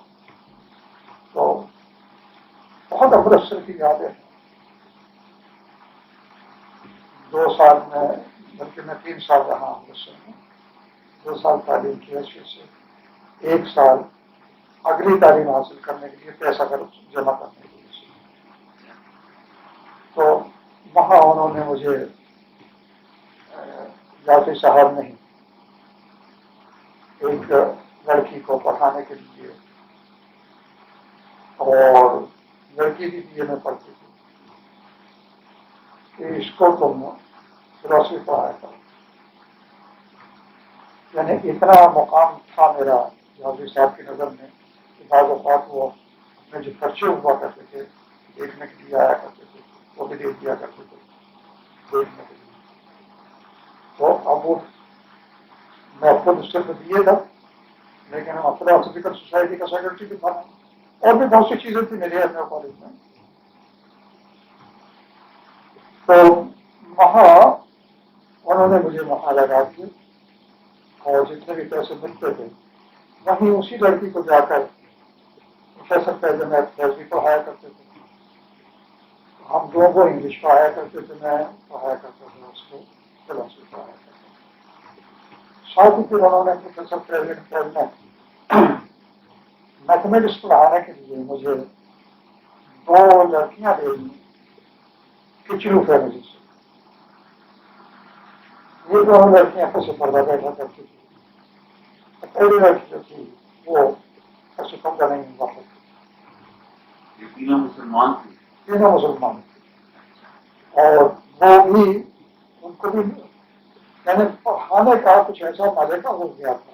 تو بہت امرتسر کی یادیں ہیں۔ 2 سال میں، بلکہ میں 3 سال رہا امرتسر میں، 2 سال تعلیم کی حیثیت سے، 1 سال اگلی تعلیم حاصل کرنے کے لیے پیسہ جمع کرنے کے لیے، تو وہاں انہوں نے مجھے جعفری صاحب نہیں، ایک لڑکی کو پڑھانے کے لیے، اور لڑکی بھی بی اے میں پڑھتی تھی، کہ اس کو تم فلاسفی پڑھایا کرو۔ یعنی اتنا مقام تھا میرا جعفری صاحب کی نظر میں کہ بعض اوقات وہ اپنے جو خرچے ہوا کرتے تھے دیکھنے کے لیے آیا کرتے تھے، وہ بھی دیکھ دیا کرتے تھے دیکھنے کے لیے۔ تو اب وہ میں خود صرف دیے تھا، لیکن ہم فلاسفیکل سوسائٹی کا سیکرٹری بھی تھا، اور بھی بہت سی چیزیں تھیں میرے اپنے کالج میں۔ تو وہاں انہوں نے مجھے وہاں لگا دیا، اور جتنے بھی پیسے ملتے تھے وہیں اسی لڑکی کو جا کر پروفیسر فیض احمد فیض بھی پڑھایا کرتے تھے، ہم دونوں کو انگلش پڑھایا کرتے تھے، میں پڑھایا کرتا تھا اس کو فلاسفی پڑھایا کرتا تھا۔ ساتھ ہی پھر انہوں نے پروفیسر فیض میں میتھمیٹکس پڑھانے کے لیے مجھے 2 لڑکیاں دے دی کچرو فیملی سے۔ یہ 2 لڑکیاں پس پردہ بیٹھا کرتی تھی، پہلی لڑکی جو تھی وہ پس پردہ نہیں ہوا کرتی، تینوں مسلمان تھے؟ تینوں مسلمان تھے، اور وہ بھی ان کو بھی میں نے پڑھانے کا کچھ ایسا مزے کا ہو گیا تھا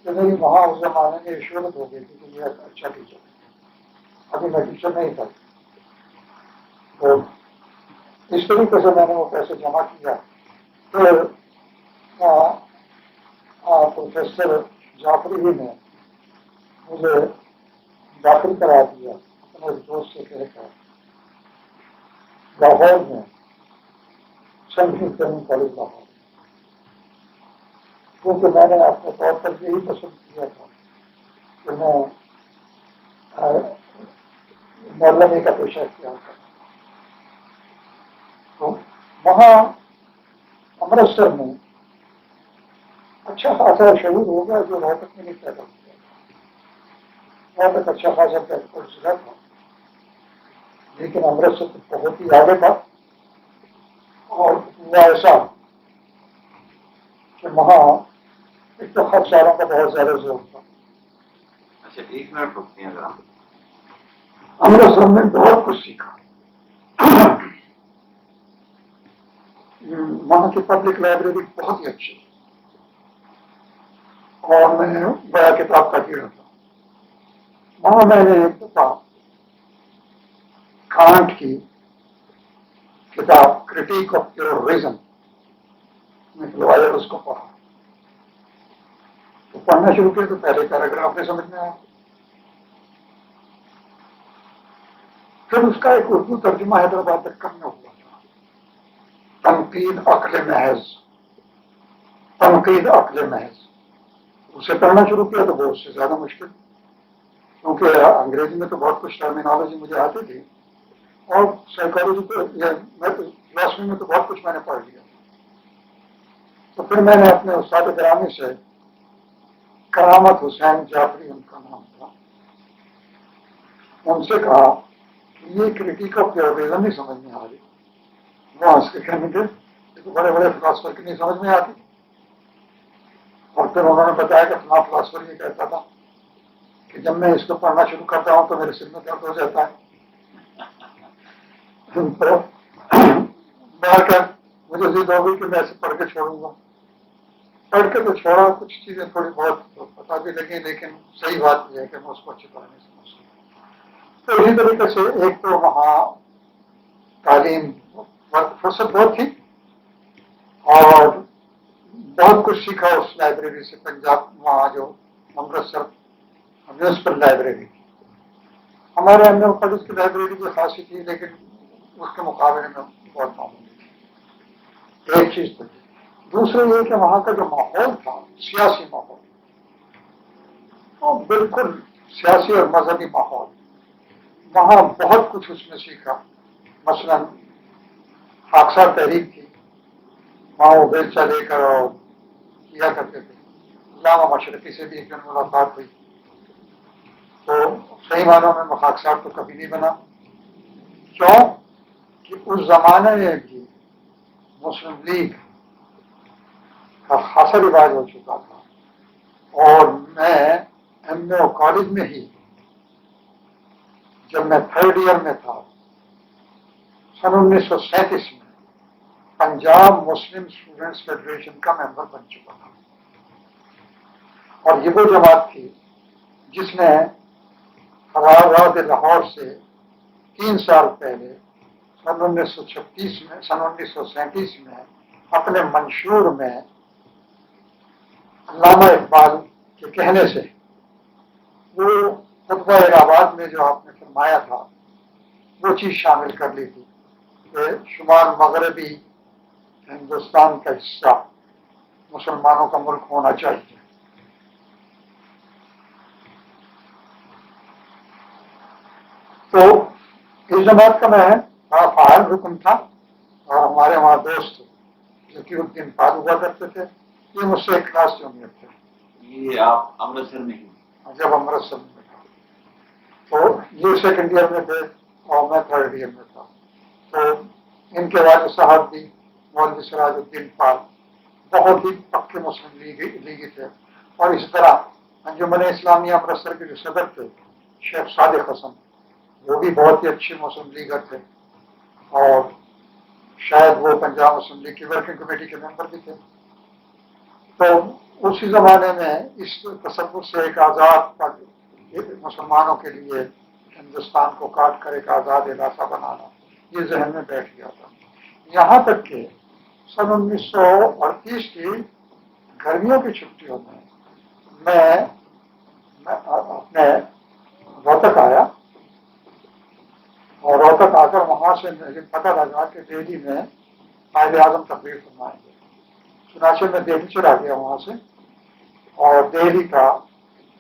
کہ میری وہاں اس زمانے میں شہرت ہو گئی تھی کہ یہ اچھا ٹیچر ہے، ابھی میں ٹیچر نہیں تھا۔ تو اس طریقے سے میں نے وہ پیسے جمع کیا، پھر پروفیسر جعفری ہی نے مجھے داخل کرا دیا اپنے دوست سے کہہ کر لاہور میں سینٹرل ٹریننگ کالج لاہور، کیونکہ میں نے اپنے طور پر یہی پسند کیا تھا کہ میں مولوی کا پیشہ اختیار کروں۔ تو وہاں امرتسر میں اچھا خاصا شعور ہو گیا جو روہتک میں نہیں پیدا ہو گیا، روہتک اچھا خاصا پیدا ضلع تھا، لیکن امرتسر بہت ہی آگے تھا، اور وہ ایسا کہ وہاں ایک تو خرچاروں کا بہت زیادہ زور تھا۔ اچھا 1 منٹ رکتے ہیں ذرا۔ امرتسر میں بہت کچھ سیکھا، وہاں کی پبلک لائبریری بہت ہی اچھی، اور میں بڑا کتاب کا کیڑا تھا۔ وہاں میں نے ایک دفعہ کانٹ کی کتاب کرٹیک آف پیور ریزن نکلوایا اور اس کو پڑھا. تو پڑھنا شروع کیا تو پہلے پیراگراف نہیں سمجھ میں آیا. پھر اس کا ایک اردو ترجمہ حیدرآباد تک کرنا ہوا تھا. تنقید عقل محض، تنقید عقل محض. اسے پڑھنا شروع کیا تو وہ اس سے زیادہ مشکل، کیونکہ انگریزی میں تو بہت کچھ ٹرمینالوجی مجھے آتی تھی اور سائیکالوجی فلاسفی میں تو بہت کچھ میں نے پڑھ لیا. تو پھر میں نے اپنے استاد گرامی سے، کرامت حسین جعفری ان کا نام تھا، ان سے کہا کہ یہ کریٹیک آف تھیوریزم نہیں سمجھ میں آ رہی. وہ ہنس کے کہنے کے تو بڑے بڑے فلاسفر کی نہیں سمجھ میں آتی. اور پھر انہوں نے بتایا کہ فلاں فلاسفر یہ کہتا تھا کہ جب میں اس کو پڑھنا شروع کرتا ہوں تو میرے سر میں درد ہو جاتا ہے. بار کر مجھے ضد ہو گئی کہ میں ایسے پڑھ کے چھوڑوں گا. پڑھ کے تو چھوڑا، کچھ چیزیں تھوڑی بہت پتا بھی لگی، لیکن صحیح بات یہ ہے کہ میں اس کو اچھی طرح نہیں سمجھ سکتا. تو اسی طریقے سے ایک تو وہاں تعلیم فرصت بہت تھی اور بہت کچھ سیکھا اس لائبریری سے. پنجاب وہاں جو امرتسر میونسپل لائبریری تھی، ہمارے اندر کالج کی لائبریری بھی خاصی تھی لیکن اس کے مقابلے میں بہت معمولی تھی. ایک چیز تو تھی. دوسرے یہ کہ وہاں کا جو ماحول تھا، سیاسی ماحول، وہ بالکل سیاسی اور مذہبی ماحول. وہاں بہت کچھ اس میں سیکھا. مثلا خاکسار تحریک تھی، وہاں وہ بیلچہ لے کر اور کیا کرتے تھے. علامہ مشرقی سے بھی ایک دن ملاقات ہوئی تو صحیح معنوں میں خاکسار تو کبھی نہیں بنا. کیوں کہ اس زمانے میں بھی مسلم لیگ کا خاصا رواج ہو چکا تھا. اور میں ایم اے کالج میں ہی جب میں 3rd ایئر میں تھا سن 1937 میں پنجاب مسلم اسٹوڈنٹس فیڈریشن کا ممبر بن چکا تھا. اور یہ وہ جماعت تھی جس نے فرار لاہور سے 3 سال پہلے سن 1936 میں، سن 1937 میں اپنے منشور میں علامہ اقبال کے کہنے سے وہ خطبہ الہٰباد میں جو آپ نے فرمایا تھا وہ چیز شامل کر لی تھی کہ شمال مغربی ہندوستان کا حصہ مسلمانوں کا ملک ہونا چاہیے. تو اس جماعت کا میں بڑا فعال رکن تھا اور ہمارے وہاں دوست ذکیر الدین پال ہوا کرتے تھے. یہ مجھ سے ایک کلاس جونیئر تھے. یہ آپ امرتسر میں ہی؟ جب امرتسر میں تھا تو یہ 2nd ایئر میں تھے اور میں 3rd ایئر میں تھا. تو ان کے والد صاحب بھی مولوی سراج الدین پال بہت ہی پکے مسلم لیگی تھے. اور اس طرح انجمن اسلامیہ امرتسر کے جو صدر تھے شیخ صادق حسن، وہ بھی بہت ہی اچھے مسلم لیگر تھے اور شاید وہ پنجاب مسلم لیگ کی ورکنگ کمیٹی کے ممبر بھی تھے. تو اسی زمانے میں اس تصور سے ایک آزاد مسلمانوں کے لیے ہندوستان کو کاٹ کر ایک آزاد علاقہ بنانا یہ ذہن میں بیٹھ گیا تھا. یہاں تک کہ سن 1938 کی گرمیوں کی چھٹیوں میں میں اپنے روہتک آیا اور روہتک آ کر وہاں سے مجھے پتہ لگا کہ دہلی میں قائد اعظم تقریر فرمائیں گے. چنانچہ میں دہلی چلا گیا وہاں سے اور دہلی کا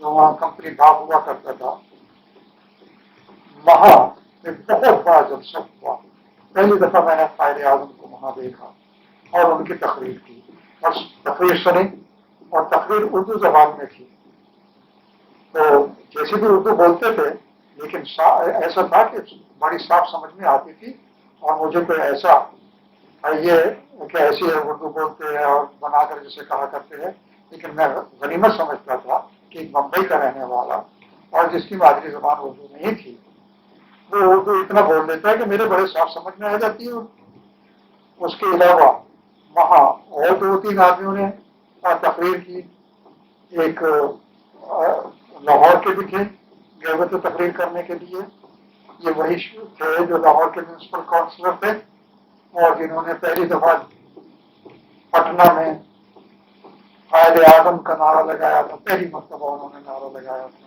جو وہاں کمپنی باغ ہوا کرتا تھا وہاں ایک بہت بڑا جلسہ ہوا. پہلی دفعہ میں نے قائد اعظم کو وہاں دیکھا اور ان کی تقریر کی اور تقریر سنی اور تقریر اردو زبان میں تھی. تو جیسے بھی اردو بولتے تھے لیکن ایسا تھا کہ بڑی صاف سمجھ میں آتی تھی اور مجھے کوئی ایسا یہ کہ ایسی اردو بولتے ہیں اور بنا کر جسے کہا کرتے ہیں، لیکن میں غنیمت سمجھتا تھا کہ ایک بمبئی کا رہنے والا اور جس کی مادری زبان اردو نہیں تھی وہ اردو اتنا بول لیتا ہے کہ میرے بڑے صاف سمجھ میں آ جاتی ہے. اس کے علاوہ وہاں اور 2-3 آدمیوں نے تقریر کی. ایک لاہور کے بھی تھے گئے ہوئے تھے تقریر کرنے کے لیے. یہ وہی تھے جو لاہور کے میونسپل کاؤنسلر تھے اور جنہوں نے پہلی دفعہ پٹنہ میں قائد اعظم کا نعرہ لگایا تھا، پہلی مرتبہ انہوں نے نعرہ لگایا تھا،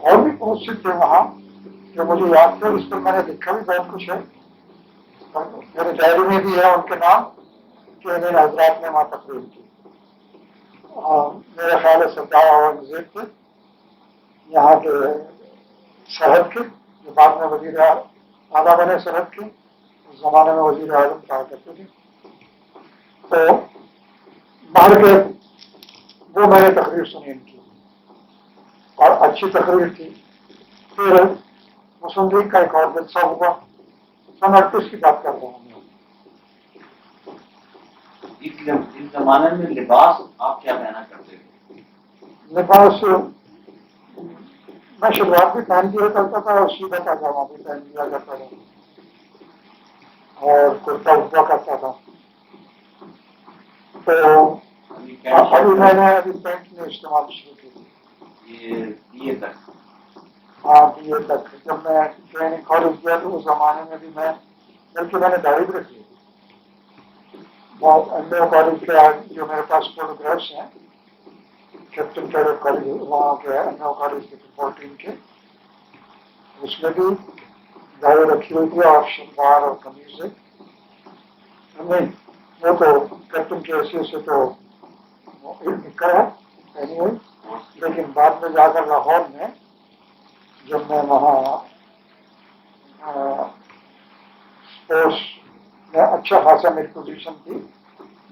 اور بھی بہت سے تھے وہاں جو مجھے یاد تھے، اس پر میں نے لکھا بھی بہت کچھ ہے، میرے ڈائری میں بھی ہے ان کے نام کہ انہیں حضرات نے وہاں تقریر کی. میرے خیال ہے سردار اورنگزیب تھے یہاں کے سرحد کے، جو بعد میں وزیر اعلیٰ بنے سرحد کے، اس زمانے میں وزیر اعظم کہا کرتے تھے. تو باہر کے وہ میں نے تقریر سنی ان کی اور اچھی تقریر تھی. پھر مسلم لیگ کا ایک اور جلسہ ہوا، سن 38 کی بات کر رہا ہوں میں. اس زمانے میں لباس آپ کیا پہنا کرتے تھے؟ لباس میں شلوار بھی پہن لیا کرتا تھا اور سیدھا پاجامہ بھی پہن لیا کرتا تھا اور کرتا ارتا کرتا تھا. تو ابھی میں نے ابھی پینٹ میں استعمال شروع کی. یہ تک ہاں بی اے تک. جب میں ٹریننگ کالج گیا تو اس زمانے میں بھی میں بلکہ میں نے داڑھی بھی رکھی. وہ ایم اے کالج کے جو میرے پاس فوٹوگرافس ہیں کیپٹن کیڈٹ کالج وہاں کے ایم اے کالج کے فٹ بال ٹیم کے، اس میں بھی داڑھی رکھی ہوئی تھی اور شلوار اور قمیض سے. نہیں وہ تو کیپٹن کے حیثیت سے تو نکل ہے پہنی ہوئی، لیکن بعد میں جا کر لاہور میں جب میں وہاں اسپورٹس میں اچھا خاصا میری پوزیشن تھی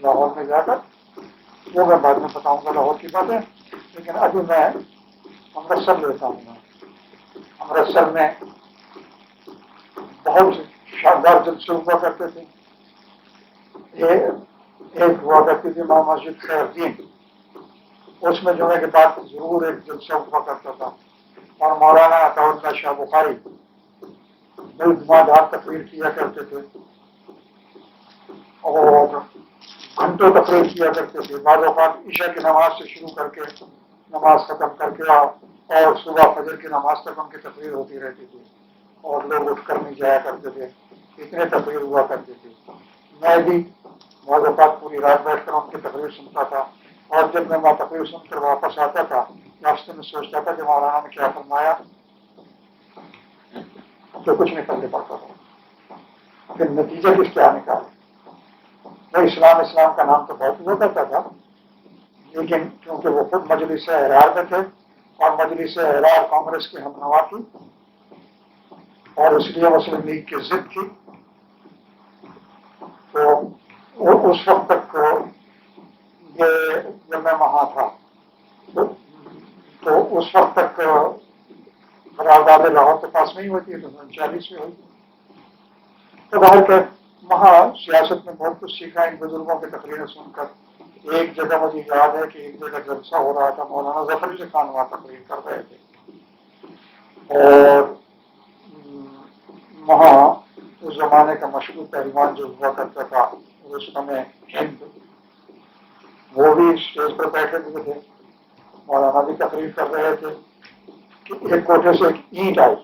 لاہور میں جا کر، وہ میں بعد میں بتاؤں گا لاہور کی باتیں. لیکن ابھی میں امرتسر لیتا ہوں. امرتسر میں بہت شاندار جلسے ہوا کرتے تھے. ایک ہوا کرتی تھی ماں مسجد خیر الدین، اس میں جمعے کے بعد ضرور ایک جلسہ ہوا کرتا تھا، اور مولانا عطا اللہ شاہ بخاری بڑی دھواں تقریر کیا کرتے تھے اور گھنٹوں تقریر کیا کرتے تھے. بعض اوقات عشاء کی نماز سے شروع کر کے نماز ختم کر کے اور صبح فجر کی نماز تک ان کی تقریر ہوتی رہتی تھی اور لوگ اٹھ کر نہیں جایا کرتے تھے، اتنے تقریر ہوا کرتے تھے. میں بھی بعض اوقات پوری رات بیٹھ کر ان کی تقریر سنتا تھا، اور جب میں وہاں تقریر سن کر واپس آتا تھا راستے میں سوچتا تھا کہ مولانا نے کیا فرمایا، تو کچھ نہیں کرنے پاتا تھا. پھر نتیجہ کس کیا نکالے. اسلام کا نام تو بہت ہوا کرتا تھا، لیکن کیونکہ وہ خود مجلس احرار میں تھے اور مجلس احرار کانگریس کے ہم نوا تھی اور اس لیے مسلم لیگ کی ضد تھی، تو اس وقت تک یہ جب میں وہاں تھا تو اس وقت تک قرارداد لاہور کے پاس نہیں ہوتی ہے، تو 39 میں ہوئی. تو باہر کے وہاں سیاست میں بہت کچھ سیکھا ان بزرگوں کی تقریریں سن کر. ایک جگہ مجھے یاد ہے کہ ایک جگہ جلسہ ہو رہا تھا، مولانا ظفر علی خان وہاں تقریر کر رہے تھے اور وہاں اس زمانے کا مشہور پہلوان جو ہوا کرتا تھا رستم ہند، وہ بھی اسٹیج پر بیٹھے ہوئے تھے. مولانا بھی تقریر کر رہے تھے کہ ایک کوٹھے سے ایک اینٹ آئی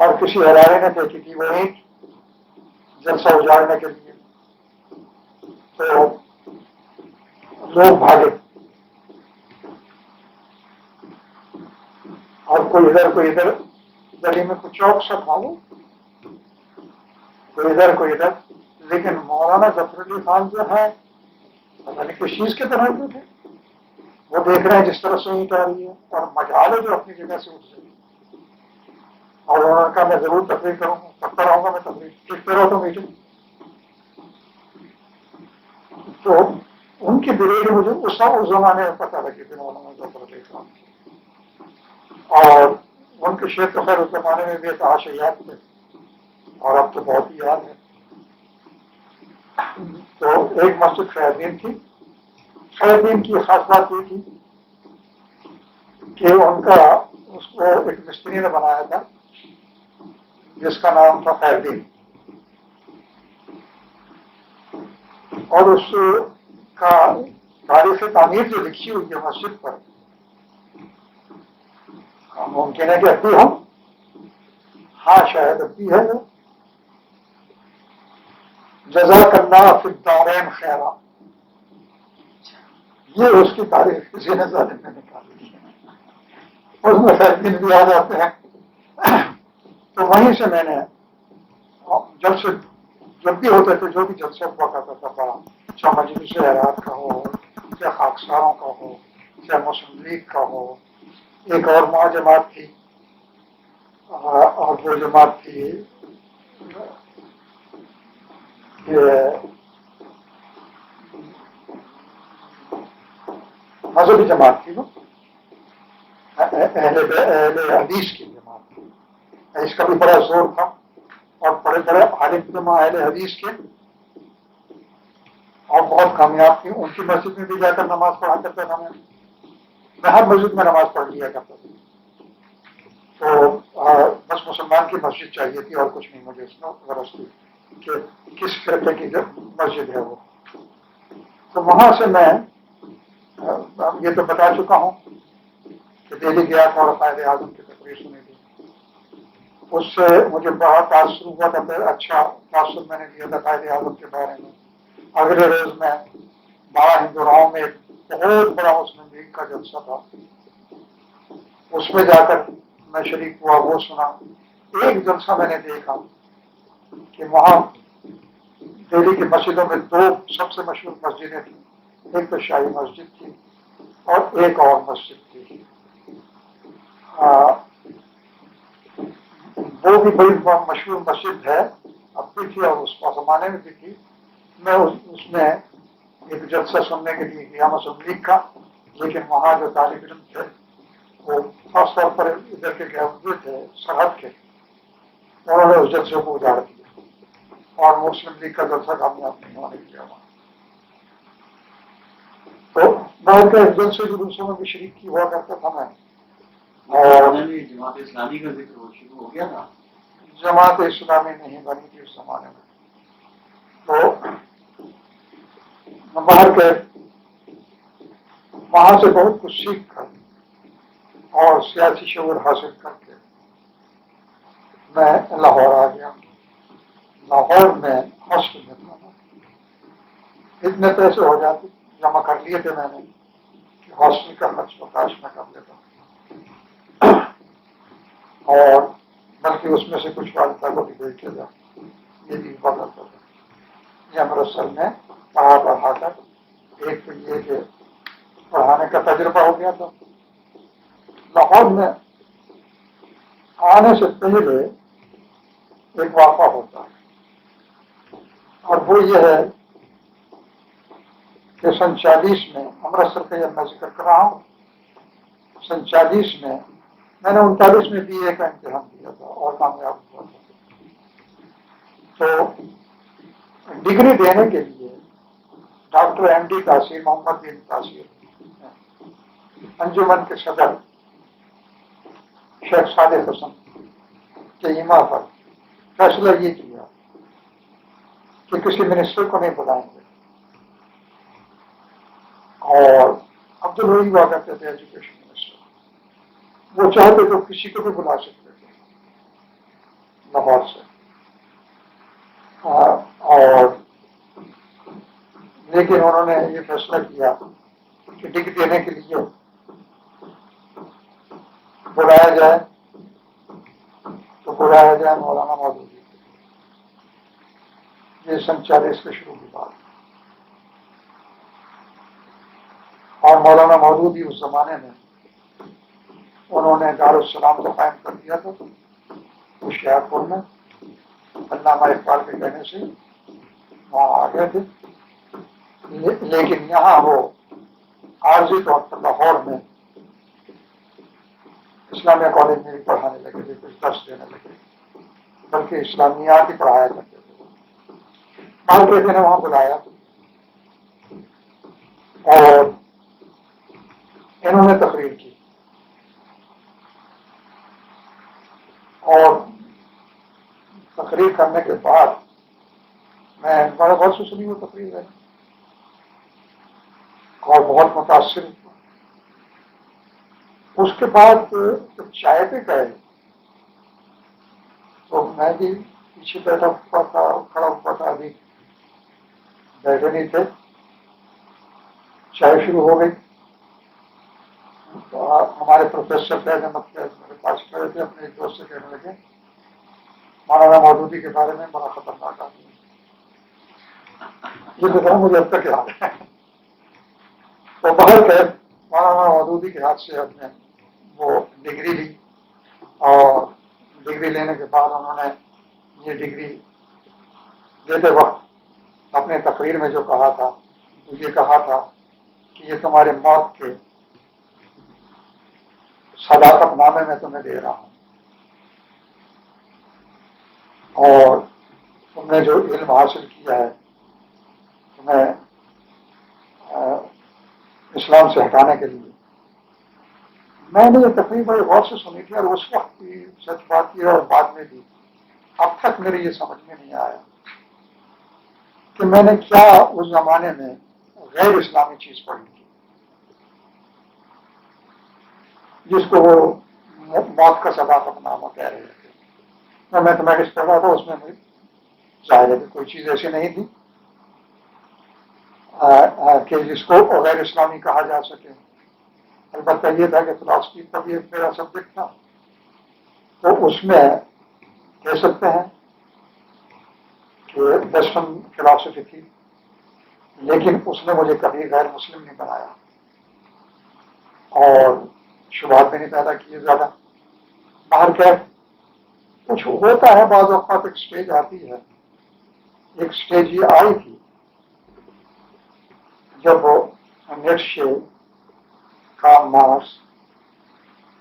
اور کسی ادارے نے دیکھی تھی وہ اینٹ جلسہ اجاڑنے کے لیے، تو لوگ بھاگے اور کوئی ادھر گلی میں کچھ چوک سا بھاگو، کوئی ادھر کوئی ادھر. لیکن مولانا ظفر علی خان جو ہے پتہ نہیں کس چیز کے طرح جو تھے، وہ دیکھ رہے ہیں جس طرح سے اینٹ آ رہی ہے اور مجال ہے جو اپنی جگہ سے اٹھ جائے. اور انہوں نے کہا میں ضرور تقریر کروں گا، کرتا رہوں گا میں تقریر، ٹھیک رہو تو میٹنگ. تو ان کی بریڈ مجھے اس زمانے میں پتہ لگی تھی مولانا ظفر علی خان، اور ان کے شیخ تو خیر اس زمانے میں بھی تحاشیات تھے اور اب تو بہت ہی یاد ہے. تو ایک مسجد خیر الدین تھی. خیر الدین کی خاص بات یہ تھی کہ ان کا اس کو ایک مستری نے بنایا تھا جس کا نام تھا خیر الدین، اور اس کا تاریخ تعمیر جو لکھی ہوئی ہے مسجد پر، ممکن ہے کہ اب بھی ہم ہاں شاید اب بھی ہے وہ، جزاک اللہ فی الدارین خیرا، یہ اس کی تاریخ کسی نے ظالم نے نکالی ہے، اس میں خیر دن بھی آ جاتے ہیں۔ تو وہیں سے میں نے جب بھی ہوتے تھے، جو بھی جلسے ہوا کرتا تھا، چاہے مجلس حیرات کا ہو، چاہے خاکساروں کا ہو، چاہے مسلم لیگ کا ہو، ایک اور جماعت تھی، اور وہ جماعت تھی مذہبی جماعت تھی، وہ اہل حدیث کی جماعت تھی، اس کا بھی بڑا زور تھا، اور بڑے بڑے عالم علماء اہل حدیث کے، اور بہت کامیاب تھی۔ ان کی مسجد میں بھی جا کر نماز پڑھا کرتا تھا، میں ہر مسجد میں نماز پڑھ لیا کرتا تھا۔ تو بس مسلمان کی مسجد چاہیے تھی، اور کچھ نہیں مجھے اس میں غرض تھی کہ کس فرقے کی مسجد ہے وہ۔ تو وہاں سے میں یہ تو بتا چکا ہوں کہ دہلی گیا تھا اور قائد اعظم کی تقریر سنی تھی، اس سے مجھے بڑا تاثر ہوا تھا، اچھا تاثر میں نے لیا تھا قائد اعظم کے بارے میں۔ اگلے روز میں بارہ ہندوراؤں میں ایک بہت بڑا مسلم لیگ کا جلسہ تھا، اس میں جا کر میں شریک ہوا، وہ سنا۔ ایک جلسہ میں نے دیکھا کہ وہاں دہلی کی مسجدوں میں دو سب سے مشہور مسجدیں تھیں، ایک تو شاہی مسجد تھی اور ایک اور مسجد تھی، وہ بھی بڑی مشہور مسجد ہے، اب بھی تھی اور اس زمانے میں بھی تھی۔ میں اس میں ایک جلسہ سننے کے لیے گیا مسلم لیگ کا، لیکن وہاں جو طالب علم تھے وہ خاص طور پر ادھر کے گئے ہوئے تھے سرحد کے، انہوں نے اس جلسے کو اجاڑ دیا اور مسلم لیگ کا جلسہ کامیاب نہیں ہونے دیا وہاں۔ تو باہر کے جلسے جلوسوں میں بھی شریک کی ہوا کرتا تھا میں، اور جماعت اسلامی کا ذکر شروع ہو گیا تھا۔ جماعت اسلامی نہیں بنی تھی اس زمانے میں، تو باہر کے وہاں سے بہت کچھ سیکھ کر اور سیاسی شعور حاصل کر کے میں لاہور آ گیا۔ لاہور میں ہاسٹل میں تھا، اتنے پیسے ہو جاتے جمع کر لیے تھے میں نے کہ ہاسٹل کا خرچ برداشت میں کر لیتا، اور بلکہ اس میں سے کچھ والدہ کو بھی بھیج کے جاتا، یہ بھی بدل ہوتا یہ امرتسر میں پڑھا پڑھا کر ایک تو یہ کہ پڑھانے کا تجربہ ہو گیا تھا۔ لاہور میں آنے سے پہلے ایک واقعہ ہوتا ہے، اور وہ یہ ہے کہ سن 40 میں امرتسر کا جب میں ذکر کر رہا ہوں، سن 40 میں میں نے 39 میں BA کا امتحان دیا تھا اور کامیاب ہوا تھا۔ تو ڈگری دینے کے لیے ڈاکٹر MD تاثیر محمد بن تاثیر انجمن کے صدر شیخ صادق حسن کے ایما پر فیصلہ یہ کیا کہ کسی منسٹر کو نہیں بلائیں گے، اور عبدالوہی ہوا کرتے تھے ایجوکیشن منسٹر، وہ چاہتے تو کسی کو بھی بلا سکتے تھے لاہور سے، اور لیکن انہوں نے یہ فیصلہ کیا کہ ڈگری دینے کے لیے بلایا جائے تو بلایا جائے مولانا مودودی، یہ سن 40 کے شروع کی بات، اور مولانا مودودی اس زمانے میں انہوں نے دارالسلام کو قائم کر دیا تھا ہوشیار پور میں، علامہ اقبال کے کہنے سے وہاں آ گئے تھے، لیکن یہاں وہ عارضی طور پر لاہور میں اسلامیہ کالج میں بھی پڑھانے لگے تھے، کچھ درس دینے لگے، بلکہ اسلامیات ہی پڑھایا کرتے تھے۔ مال کہتے نے وہاں بلایا اور انہوں نے تقریر کی، اور تقریر کرنے کے بعد میں بڑے غور سے سنی وہ تقریر ہے اور بہت متاثر ہوا۔ اس کے بعد جب چائے پہ گئے تو میں بھی پیچھے بیٹھا ہوا تھا، کھڑا ہوا تھا، ابھی بیٹھے نہیں تھے، چائے شروع ہو گئی تو ہمارے پروفیسر فیض احمد فیض میرے پاس کھڑے تھے، اپنے ایک دوست سے کہنے لگے مولانا مودودی کے بارے میں بڑا خطرناک آدمی ہے، یہ بتاؤ مجھے اب تک یاد ہے۔ تو باہر گئے، مولانا مودودی کے ہاتھ سے ہم نے وہ ڈگری لی، اور ڈگری لینے کے بعد انہوں نے یہ ڈگری دیتے وقت اپنے تقریر میں جو کہا تھا تو یہ کہا تھا کہ یہ تمہارے موت کے صداقت نامے میں تمہیں دے رہا ہوں، اور تم نے جو علم حاصل کیا ہے تمہیں اسلام سے ہٹانے کے لیے۔ میں نے یہ تقریر بڑے غور سے سنی تھی، اور اس وقت بھی سچ بات کی اور بعد میں بھی اب تک میرے یہ سمجھ میں نہیں آیا کہ میں نے کیا اس زمانے میں غیر اسلامی چیز پڑھی تھی جس کو وہ موت کا صداقت نامہ کہہ رہے تھے۔ میں میتھمیٹکس پڑھ رہا تھا، اس میں ظاہر ہے کہ کوئی چیز ایسی نہیں تھی کہ جس کو غیر اسلامی کہا جا سکے۔ البتہ یہ تھا کہ فلاسفی کا بھی ایک میرا سبجیکٹ تھا، تو اس میں کہہ سکتے ہیں کہ ویسٹرن فلاسفی تھی، لیکن اس نے مجھے کبھی غیر مسلم نہیں بنایا اور شبہات بھی نہیں پیدا کیے زیادہ۔ باہر کیا کچھ ہوتا ہے، بعض اوقات ایک سٹیج آتی ہے، ایک سٹیج یہ آئی تھی جب نیٹشے، کارل مارکس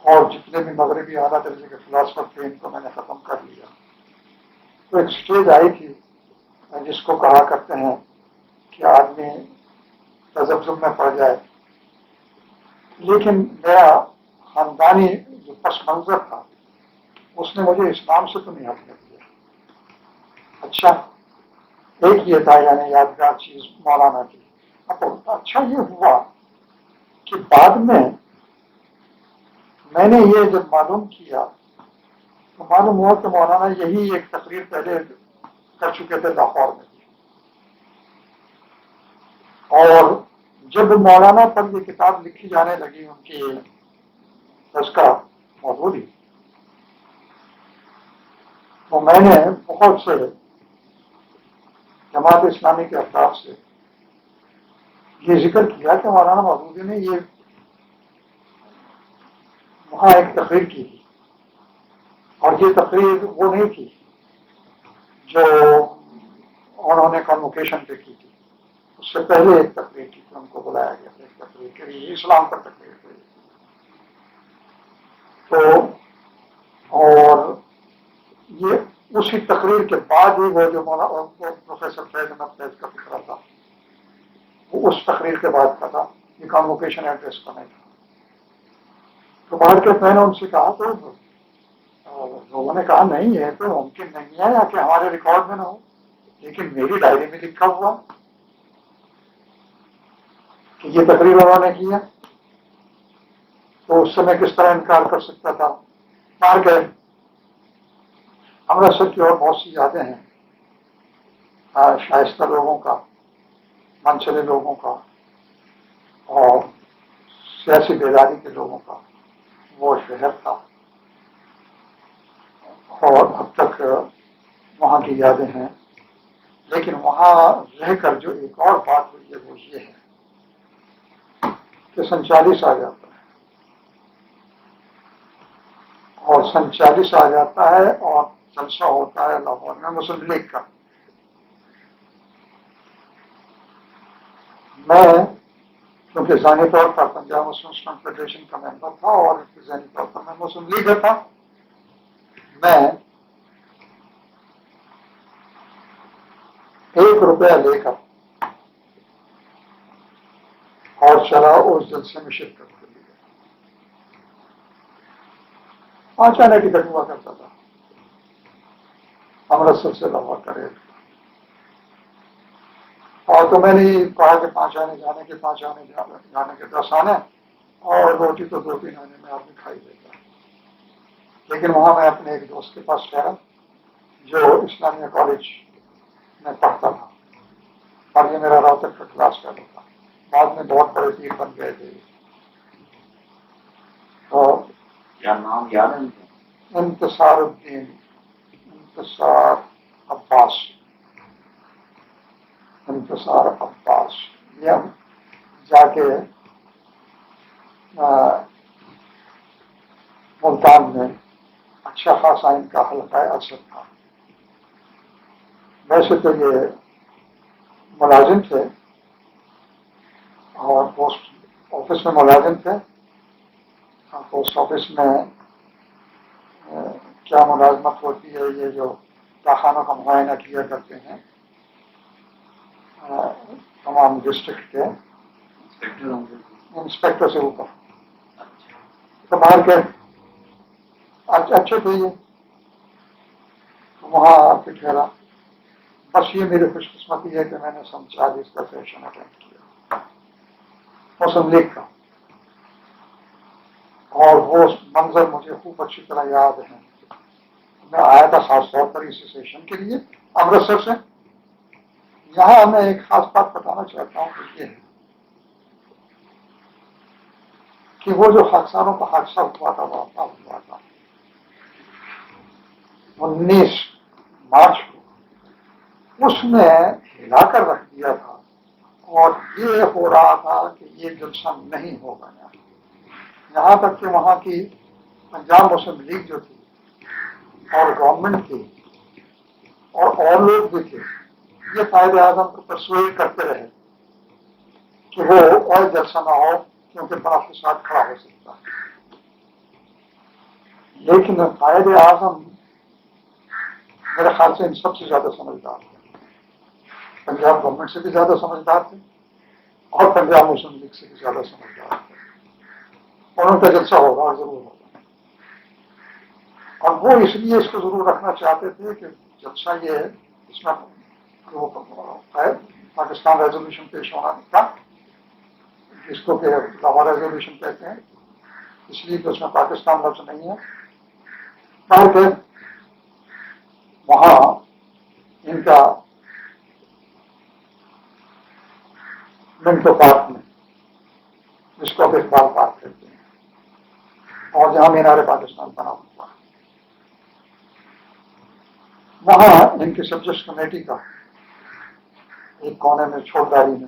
اور جتنے بھی مغربی اعلیٰ درجے کے فلاسفر تھے ان کو میں نے ختم کر لیا۔ تو ایک سٹیج آئی تھی جس کو کہا کرتے ہیں کہ آدمی تذبذب میں پڑ جائے، لیکن میرا خاندانی جو پس منظر تھا اس نے مجھے اسلام سے تو نہیں ہٹنے دیا۔ اچھا ایک یہ تھا یعنی یادگار چیز مولانا کی۔ اب اچھا یہ ہوا کہ بعد میں نے یہ جب معلوم کیا تو معلوم ہوا کہ مولانا یہی ایک تقریر پہلے کر چکے تھے لاہور میں، اور جب مولانا پر یہ کتاب لکھی جانے لگی ان کی تذکرہ مودودی، تو میں نے بہت سے جماعت اسلامی کے افراد سے یہ ذکر کیا کہ مولانا مودودی نے یہ وہاں ایک تقریر کی تھی، اور یہ تقریر وہ نہیں تھی جو انہوں نے کنوکیشن پہ کی تھی، اس سے پہلے ایک تقریر کی تھی، ان کو بلایا گیا تھا ایک تقریر کے لیے، اسلام پر تقریر کے لیے۔ تو اور یہ اسی تقریر کے بعد ہی وہ جو پروفیسر فیض احمد فیض کا فکرہ تھا وہ اس تقریر کے بعد کا تھا، یہ کنوکیشن ایڈریس کا نہیں تھا۔ تو باہر کے میں نے ان سے کہا تو لوگوں نے کہا نہیں ہے تو ممکن نہیں ہے یا کہ ہمارے ریکارڈ میں نہ ہو، لیکن میری ڈائری میں لکھا ہوا کہ یہ تقریر انہوں نے کی ہے، تو اس سے میں کس طرح انکار کر سکتا تھا۔ باہر گئے، امرتسر کی اور بہت سی یادیں ہیں شائستہ لوگوں کا، منچلے لوگوں کا اور سیاسی بیداری کے لوگوں کا وہ شہر تھا، اور اب تک وہاں کی یادیں ہیں۔ لیکن وہاں رہ کر جو ایک اور بات ہوئی ہے وہ یہ ہے کہ سن 40 آ جاتا ہے، اور سن 40 آ جاتا ہے اور جلسہ ہوتا ہے لاہور میں مسلم لیگ کا۔ میں کیونکہ ذہنی طور پر پنجاب مسلم اسٹوڈنٹ فیڈریشن کا ممبر تھا اور ذہنی طور پر میں مسلم لیگ کا تھا، میں 1 روپیہ لے کر اور چلا اس جلسے میں شرکت کر لی۔ 5 آنے ٹکٹ ہوا کرتا تھا امرتسر سے لاہور کا ریٹ، اور تو میں نے کہا کہ 5 آنے جانے کے 5 آنے جانے کے 10 آنے، اور روٹی تو 2-3 آنے میں آدمی کھائی دیتا ہے۔ لیکن وہاں میں اپنے ایک دوست کے پاس ٹھہرا جو اسلامیہ کالج میں پڑھتا تھا، اور یہ میرا روہتک کا کلاس فیلو تھا، بعد میں بہت بڑے پیر بن گئے تھے. تو کیا نام یاد ہے ان کا؟ انتصار الدین، انتصار عباس، انتصار عباس. یہ ہم جا کے ملتان میں اچھا خاصا ان کا حلقہ اثر تھا. ویسے تو یہ ملازم تھے اور پوسٹ آفس میں ملازم تھے. پوسٹ آفس میں کیا ملازمت ہوتی ہے، یہ جو کارخانوں کا معائنہ کیا کرتے ہیں تمام ڈسٹرکٹ کے انسپیکٹر سے اوپر. تو باہر کے اچھے تھے یہ، وہاں آ کے ٹھہرا. بس یہ میری خوش قسمتی ہے کہ میں نے سن 40 کا سیشن اٹینڈ کیا مسلم لیگ کا، اور وہ منظر مجھے خوب اچھی طرح یاد ہے. میں آیا تھا خاص طور پر اسی سیشن کے لیے امرتسر سے. یہاں میں ایک خاص بات بتانا چاہتا ہوں کہ یہ ہے کہ وہ جو حادثوں کا حادثہ ہوا تھا واقعہ ہوا تھا 19 مارچ کو، اس میں ہلا کر رکھ دیا تھا اور یہ ہو رہا تھا کہ یہ جلسہ نہیں ہوگا. یہاں تک کہ وہاں کی پنجاب مسلم لیگ جو تھی اور گورنمنٹ تھی اور لوگ بھی تھے، یہ قائد اعظم کو پرسویٹ کرتے رہے کہ وہ اور جلسہ نہ ہو کیونکہ بڑا فساد کھڑا ہو سکتا ہے. لیکن قائد اعظم میرے خیال سے ان سب سے زیادہ سمجھدار تھے، پنجاب گورنمنٹ سے بھی زیادہ سمجھدار تھے اور پنجاب مسلم لیگ سے بھی زیادہ سمجھدار تھے. اور ان کا جلسہ ہوگا اور ضرور ہوگا. اور وہ اس لیے اس کو ضرور رکھنا چاہتے تھے کہ جلسہ یہ ہے اس میں پاکستان ریزولوشن پیش ہونا تھا، جس کو کہ لاہور ریزولوشن کہتے ہیں، اس لیے کہ اس میں پاکستان لفظ نہیں ہے. بلکہ وہاں ان کا منٹو پارک میں، جس کو اقبال پارک کہتے ہیں، اور جہاں مینار پاکستان بنا ہوا ہے، وہاں ان کی سبجیکٹ کمیٹی کا ایک کونے میں چھوٹداری میں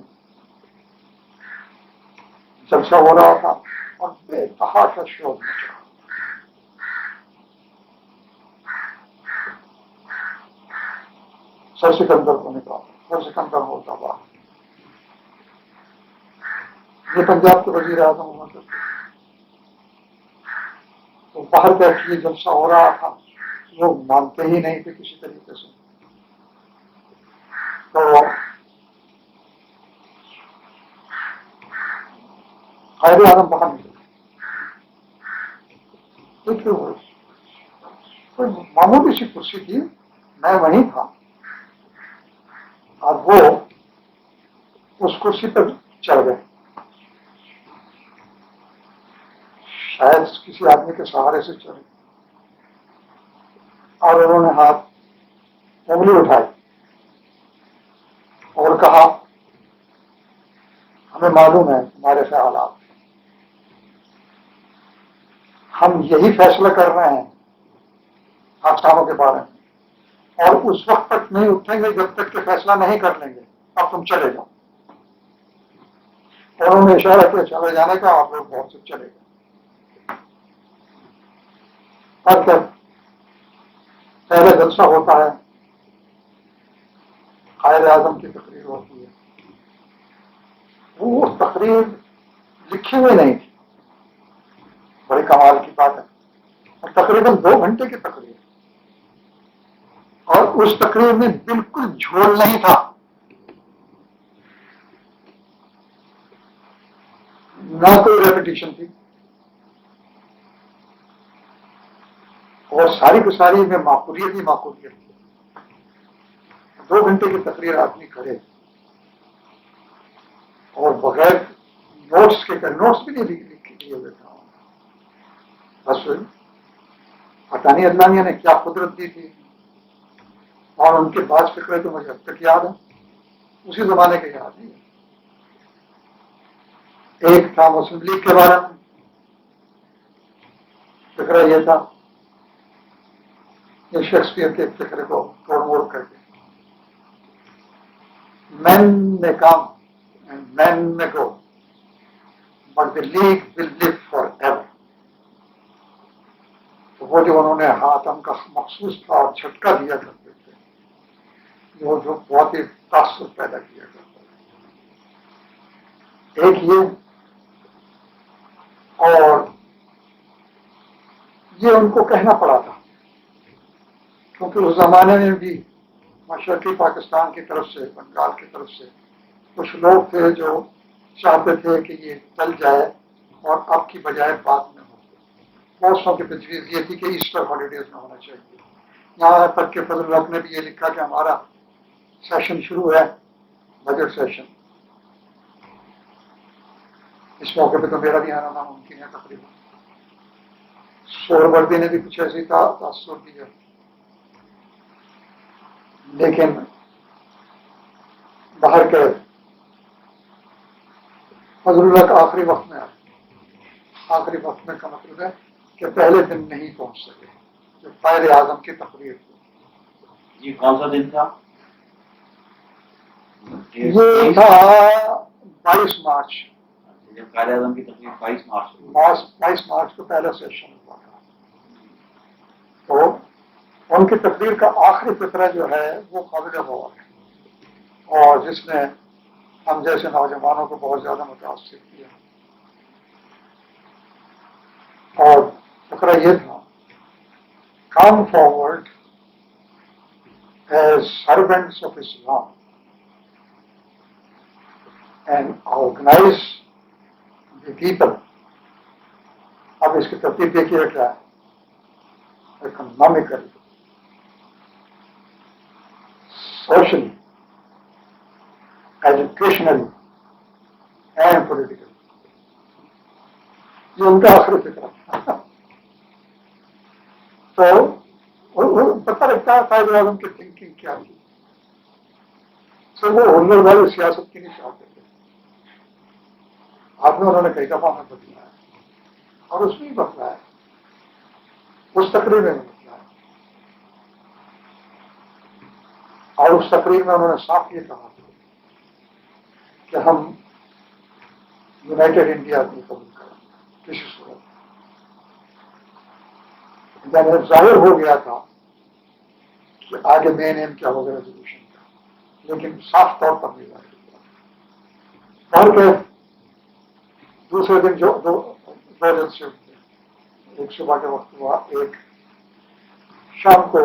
جلسہ ہو رہا تھا اور بے تحاشا شور مچ رہا. سر سکندر کو نکالا، سر سکندر ہوتا ہوا یہ پنجاب کے وزیر اعظم ہوا کرتے تھے. تو باہر کا یہ جلسہ ہو رہا تھا، لوگ مانتے ہی نہیں تھے کسی طریقے سے. تو قائد اعظم باہر نکلے، کوئی معمولی سی کرسی تھی، میں وہیں تھا اور وہ اس کرسی پر چڑھ گئے، شاید کسی آدمی کے سہارے سے چڑھے، اور انہوں نے ہاتھ انگلی اٹھائی اور کہا ہمیں معلوم ہے تمہارے خیالات، ہم یہی فیصلہ کر رہے ہیں حادثوں کے بارے میں، اور اس وقت تک نہیں اٹھیں گے جب تک کہ فیصلہ نہیں کر لیں گے. اب تم چلے جاؤ. اور انہوں نے اشارہ کیا چلے جانے کا، آپ لوگ بہت سے چلے گئے. اب تک پہلا جلسہ ہوتا ہے، قائد اعظم کی تقریر ہوتی ہے. وہ تقریر لکھی ہوئی نہیں تھی، بڑی کمال کی بات ہے. اور تقریباً 2 گھنٹے کی تقریر، اور اس تقریر میں بالکل جھول نہیں تھا، نہ کوئی ریپیٹیشن تھی، اور ساری کی ساری میں معقولیت ہی معقولیت تھی. 2 گھنٹے کی تقریر آدمی کرے اور بغیر نوٹس کے نوٹس بھی نہیں لیے ہوئے تھا. بس حقانی عدلانیہ نے کیا قدرت دی تھی، اور ان کے بعد فکرے تو مجھے اب تک یاد ہے. اسی زمانے کے یاد نہیں. ایک تھا مسلم لیگ کے بارے میں، فکرہ یہ تھا کہ شیکسپیئر کے فکر کو توڑ موڑ کر کے مین میں کم and men may go but the league will live forever. تو وہ جو انہوں نے ہاتم کا مخصوص تھا اور جھٹکا دیا کرتے تھے، وہ جو بہت ہی تاثر پیدا کیا کرتا تھا. ایک یہ، اور یہ ان کو کہنا پڑا تھا کیونکہ اس زمانے میں بھی مشرقی پاکستان کی طرف سے، بنگال کی طرف سے کچھ لوگ تھے جو چاہتے تھے کہ یہ چل جائے اور اب کی بجائے بعد میں ہو. بہت کی تجویز یہ تھی کہ ایسٹر ہالیڈیز میں ہونا چاہیے. یہاں تک کہ فضل الحق نے بھی یہ لکھا کہ ہمارا سیشن شروع ہے، بجٹ سیشن، اس موقع پہ تو میرا بھی آنا ناممکن ہے تقریباً. سہروردی نے بھی کچھ ایسی تاثر دیا، لیکن باہر کے فضل الحق آخری وقت میں آئے. آخری وقت میں کا مطلب ہے کہ پہلے دن نہیں پہنچ سکے جو قائد اعظم کی تقریر تھی. یہ کون سا دن تھا؟ یہ تھا 22 مارچ. جب قائد اعظم کی تقریر 22 مارچ 22 مارچ کو پہلا سیشن ہوا تھا. تو ان کی تقریر کا آخری فقرہ جو ہے وہ قابل غور ہے اور جس نے ہم جیسے نوجوانوں کو بہت زیادہ متاثر کیا. اور فقرہ یہ تھا، come forward as servants of Islam and organise the people. اب اس کی ترتیب دیکھیے کیا ہے، economically, socially, educationally and politically. یہ ان کا آخری فکر ہے. تو پتہ لگتا ہے قائد اعظم کی تھنکنگ کیا تھی. سر وہ ہنر والے سیاست کی نہیں چاہتے تھے. آپ نے انہوں نے کئی دفعہ میں بتلایا اور اس میں ہی بتلایا، اس تقریر میں بتلایا. اور اس تقریر میں انہوں نے صاف یہ کہا کہ ہم یونائٹڈ انڈیا نہیں قبول کریں کسی صورت. جب ظاہر ہو گیا تھا کہ آگے مین ایم کیا ہوگا ریزولوشن کا، لیکن صاف طور پر نہیں ظاہر ہوا. اور کہ دوسرے دن جو دو جلسے ہوتے، ایک صبح کے وقت ہوا، ایک شام کو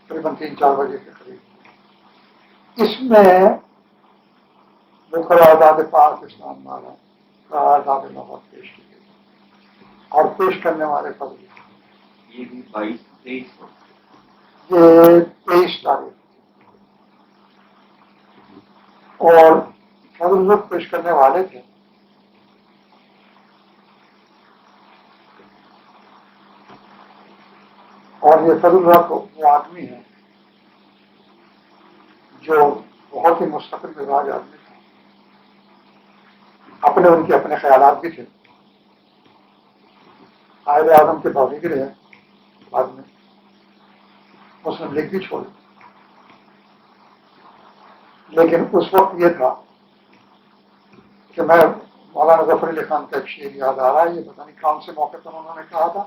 تقریباً 3-4 بجے کے قریب. اس میں وہ قرارداد پاکستان والا قرارداد لاہور پیش کی گئی اور پیش کرنے والے فضل. یہ بھی 22-23 یہ 23 تاریخ اور فضل الحق پیش کرنے والے تھے. اور یہ فضل الحق وہ آدمی ہے جو بہت ہی مستقل مزاج آدمی تھا. ان کے اپنے خیالات بھی تھے. قائد اعظم کے باغی بھی رہے بعد میں، مسلم لیگ بھی چھوڑی. لیکن اس وقت یہ تھا کہ میں مولانا ظفر علی خان کا ایک شعر یاد آ رہا ہے، یہ پتہ نہیں کون سے موقع پر انہوں نے کہا تھا،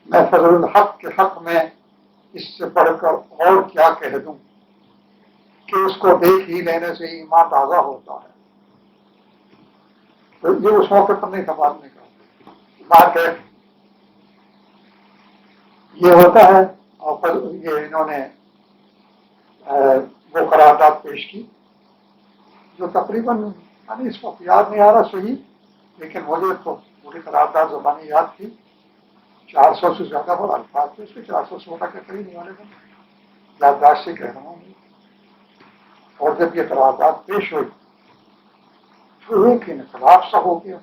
میں فضل الحق کے حق میں اس سے بڑھ کر اور کیا کہہ دوں کہ اس کو دیکھ ہی لینے سے ایمان تازہ ہوتا ہے. تو یہ اس موقع پر نہیں تھا، بعد میں کہا. بات ہے یہ ہوتا ہے. اور پھر یہ انہوں نے وہ قرارداد پیش کی جو تقریباً اس وقت یاد نہیں آ رہا صحیح، لیکن مجھے تو پوری قرارداد زبانی یاد تھی. 400 سے زیادہ بڑا الفاظ تھے اس کے، 416 کے قریب ہونے میں یادداشت سے کہہ رہا ہوں. اور جب یہ قرارداد پیش ہوئی تو ایک انقلاب سا ہو گیا.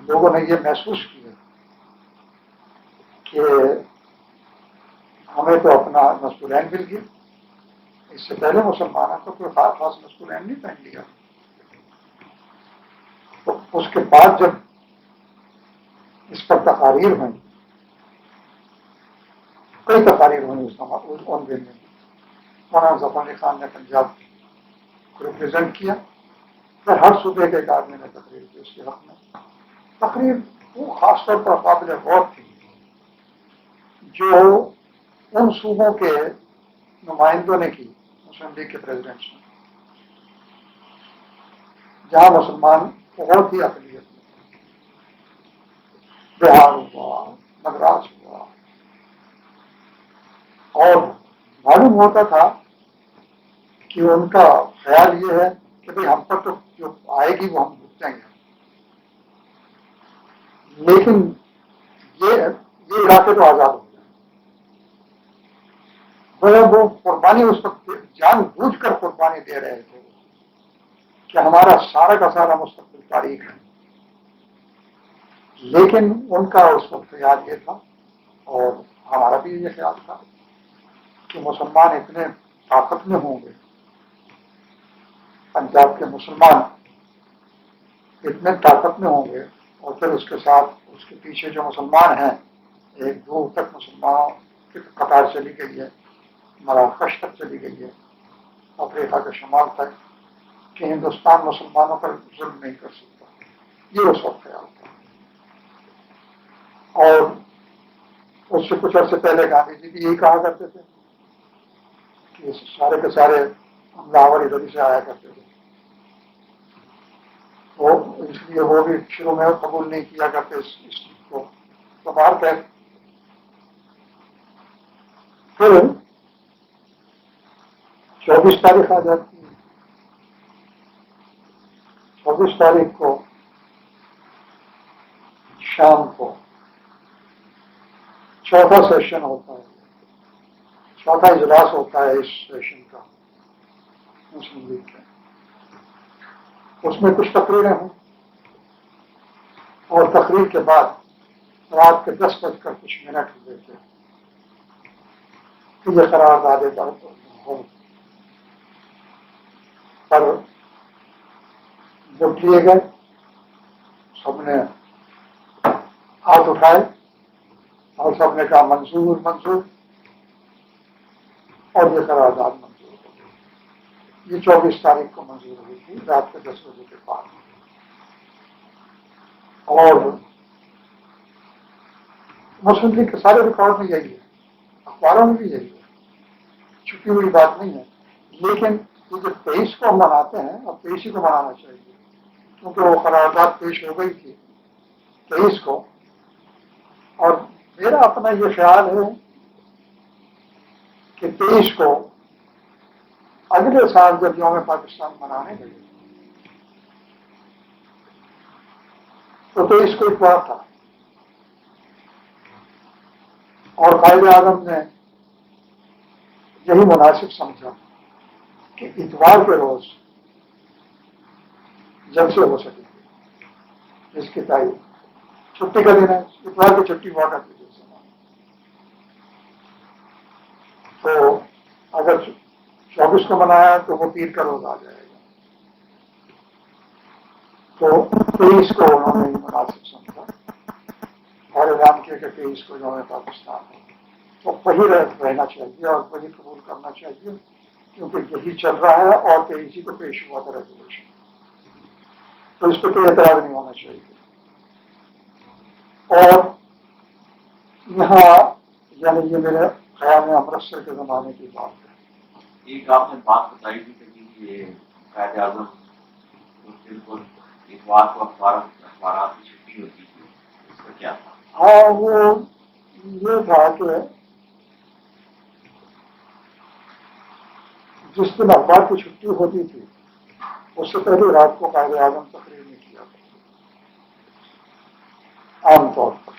لوگوں نے یہ محسوس کیا کہ ہمیں تو اپنا مسئولین مل گیا اس سے پہلے مسلمانوں کو کوئی خاص مسکولین نہیں پہن لیا. تو اس کے بعد جب اس پر تقاریر ہوئی، کئی تقاریر ہوئی اس دن میں، مولانا ظفر علی خان نے پنجاب کو ریپرزینٹ کیا، پھر ہر صوبے کے ایک آدمی نے تقریر کی اس کے حق میں. تقریر وہ خاص طور پر قابل غور تھی جو ان صوبوں کے نمائندوں نے کی، مسلم لیگ کے پریزیڈنٹ نے، جہاں مسلمان بہت ہی اقلیت میں، بہار ہوا، مدراس ہوا، اور معلوم ہوتا تھا کہ ان کا خیال یہ ہے کہ بھئی ہم پر تو جو آئے گی وہ ہم بھگتیں گے، لیکن یہ علاقے تو آزاد ہو جائیں. وہ قربانی اس وقت جان بوجھ کر قربانی دے رہے تھے کہ ہمارا سارا کا سارا مستقبل تاریخ ہے. لیکن ان کا اس وقت خیال یہ تھا، اور ہمارا بھی یہ خیال تھا، کہ مسلمان اتنے طاقت میں ہوں گے، پنجاب کے مسلمان اتنے طاقت میں ہوں گے، اور پھر اس کے ساتھ اس کے پیچھے جو مسلمان ہیں، ایک دور تک مسلمانوں کی قطار چلی گئی ہے، مراکش تک چلی گئی ہے، افریقہ کے شمال تک، کہ ہندوستان مسلمانوں پر ظلم نہیں کر سکتا. یہ اس وقت خیال تھا. اور اس سے کچھ عرصے پہلے گاندھی جی بھی یہی کہا کرتے تھے کہ سارے کے سارے حملہ ادھر سے آیا کرتے تھے. وہ اس لیے وہ بھی شروع میں قبول نہیں کیا کرتے اس کو. تو باہر کہ پھر 24 تاریخ آ جاتی ہے. 24 تاریخ کو شام کو چوتھا سیشن ہوتا ہے، چوتھا اجلاس ہوتا ہے اس سیشن کا مسلم لیگ کا. اس میں کچھ تقریریں ہوں، اور تقریر کے بعد رات کے 10 بج کر کچھ منٹ ہوئے تھے کہ یہ قرارداد ہو پر ووٹ لیے گئے. سب نے ہاتھ اٹھائے اور سب نے کہا منظور منظور، اور یہ قرارداد منظور ہو گئی. یہ 24 تاریخ کو منظور ہوئی تھی رات کے 10 بجے کے بعد. اور مسلم لیگ کے سارے ریکارڈ میں یہی ہے، اخباروں میں بھی یہی ہے، چھپی ہوئی بات نہیں ہے. لیکن یہ جو 23 کو ہم مناتے ہیں، اب 23 کو منانا چاہیے، کیونکہ وہ قرارداد پیش ہو گئی تھی 23 کو. اور میرا اپنا یہ خیال ہے کہ 23 کو اگلے سال جب یوم پاکستان منانے لگے تو 23 کو اتوار تھا، اور قائد اعظم نے یہی مناسب سمجھا کہ اتوار کے روز جلسے ہو سکے گے، جس کی تاریخ چھٹی کا دن ہے، اتوار کی چھٹی ہوا کرتی تھی. تو اگر 24 کو منایا تو وہ پیر کا روز آ جائے گا. تو 23 کو انہوں نے مناسب سمجھا اور اعلان کیا کہ 23 کو یوم پاکستان ہے. تو وہی رہنا چاہیے اور وہی قبول کرنا چاہیے، کیونکہ یہی چل رہا ہے، اور 23 کو پیش ہوا تھا ریزولوشن. تو اس پہ کوئی اعتراض نہیں ہونا چاہیے. اور یہاں یعنی یہ میرے خیال میں امرتسر کے زمانے کی بات ہے. ایک آپ نے بات بتائی تھی کہ یہ قائد اعظم بالکل اتوار کو اخبارات کی چھٹی ہوتی تھی، اس کا کیا تھا؟ ہاں، وہ یہ تھا کہ جس دن اخبار کی چھٹی ہوتی تھی اس سے پہلے رات کو قائد اعظم تقریر نہیں کیا عام طور پر.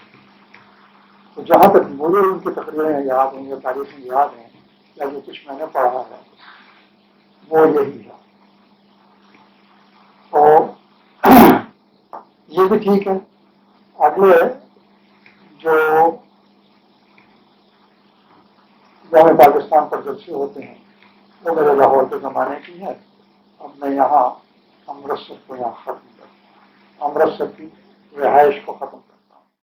تو جہاں تک مجھے ان کی تقریریں یاد ہیں یا تاریخیں یاد ہیں یا جو کچھ میں نے پڑھا ہے وہ یہی ہے. تو یہ بھی ٹھیک ہے. اگلے جو یوم پاکستان پر جلسے ہوتے ہیں وہ میرے لاہور کے زمانے کی ہے. اب میں یہاں امرتسر کو یہاں ختم کر امرتسر کی رہائش کو ختم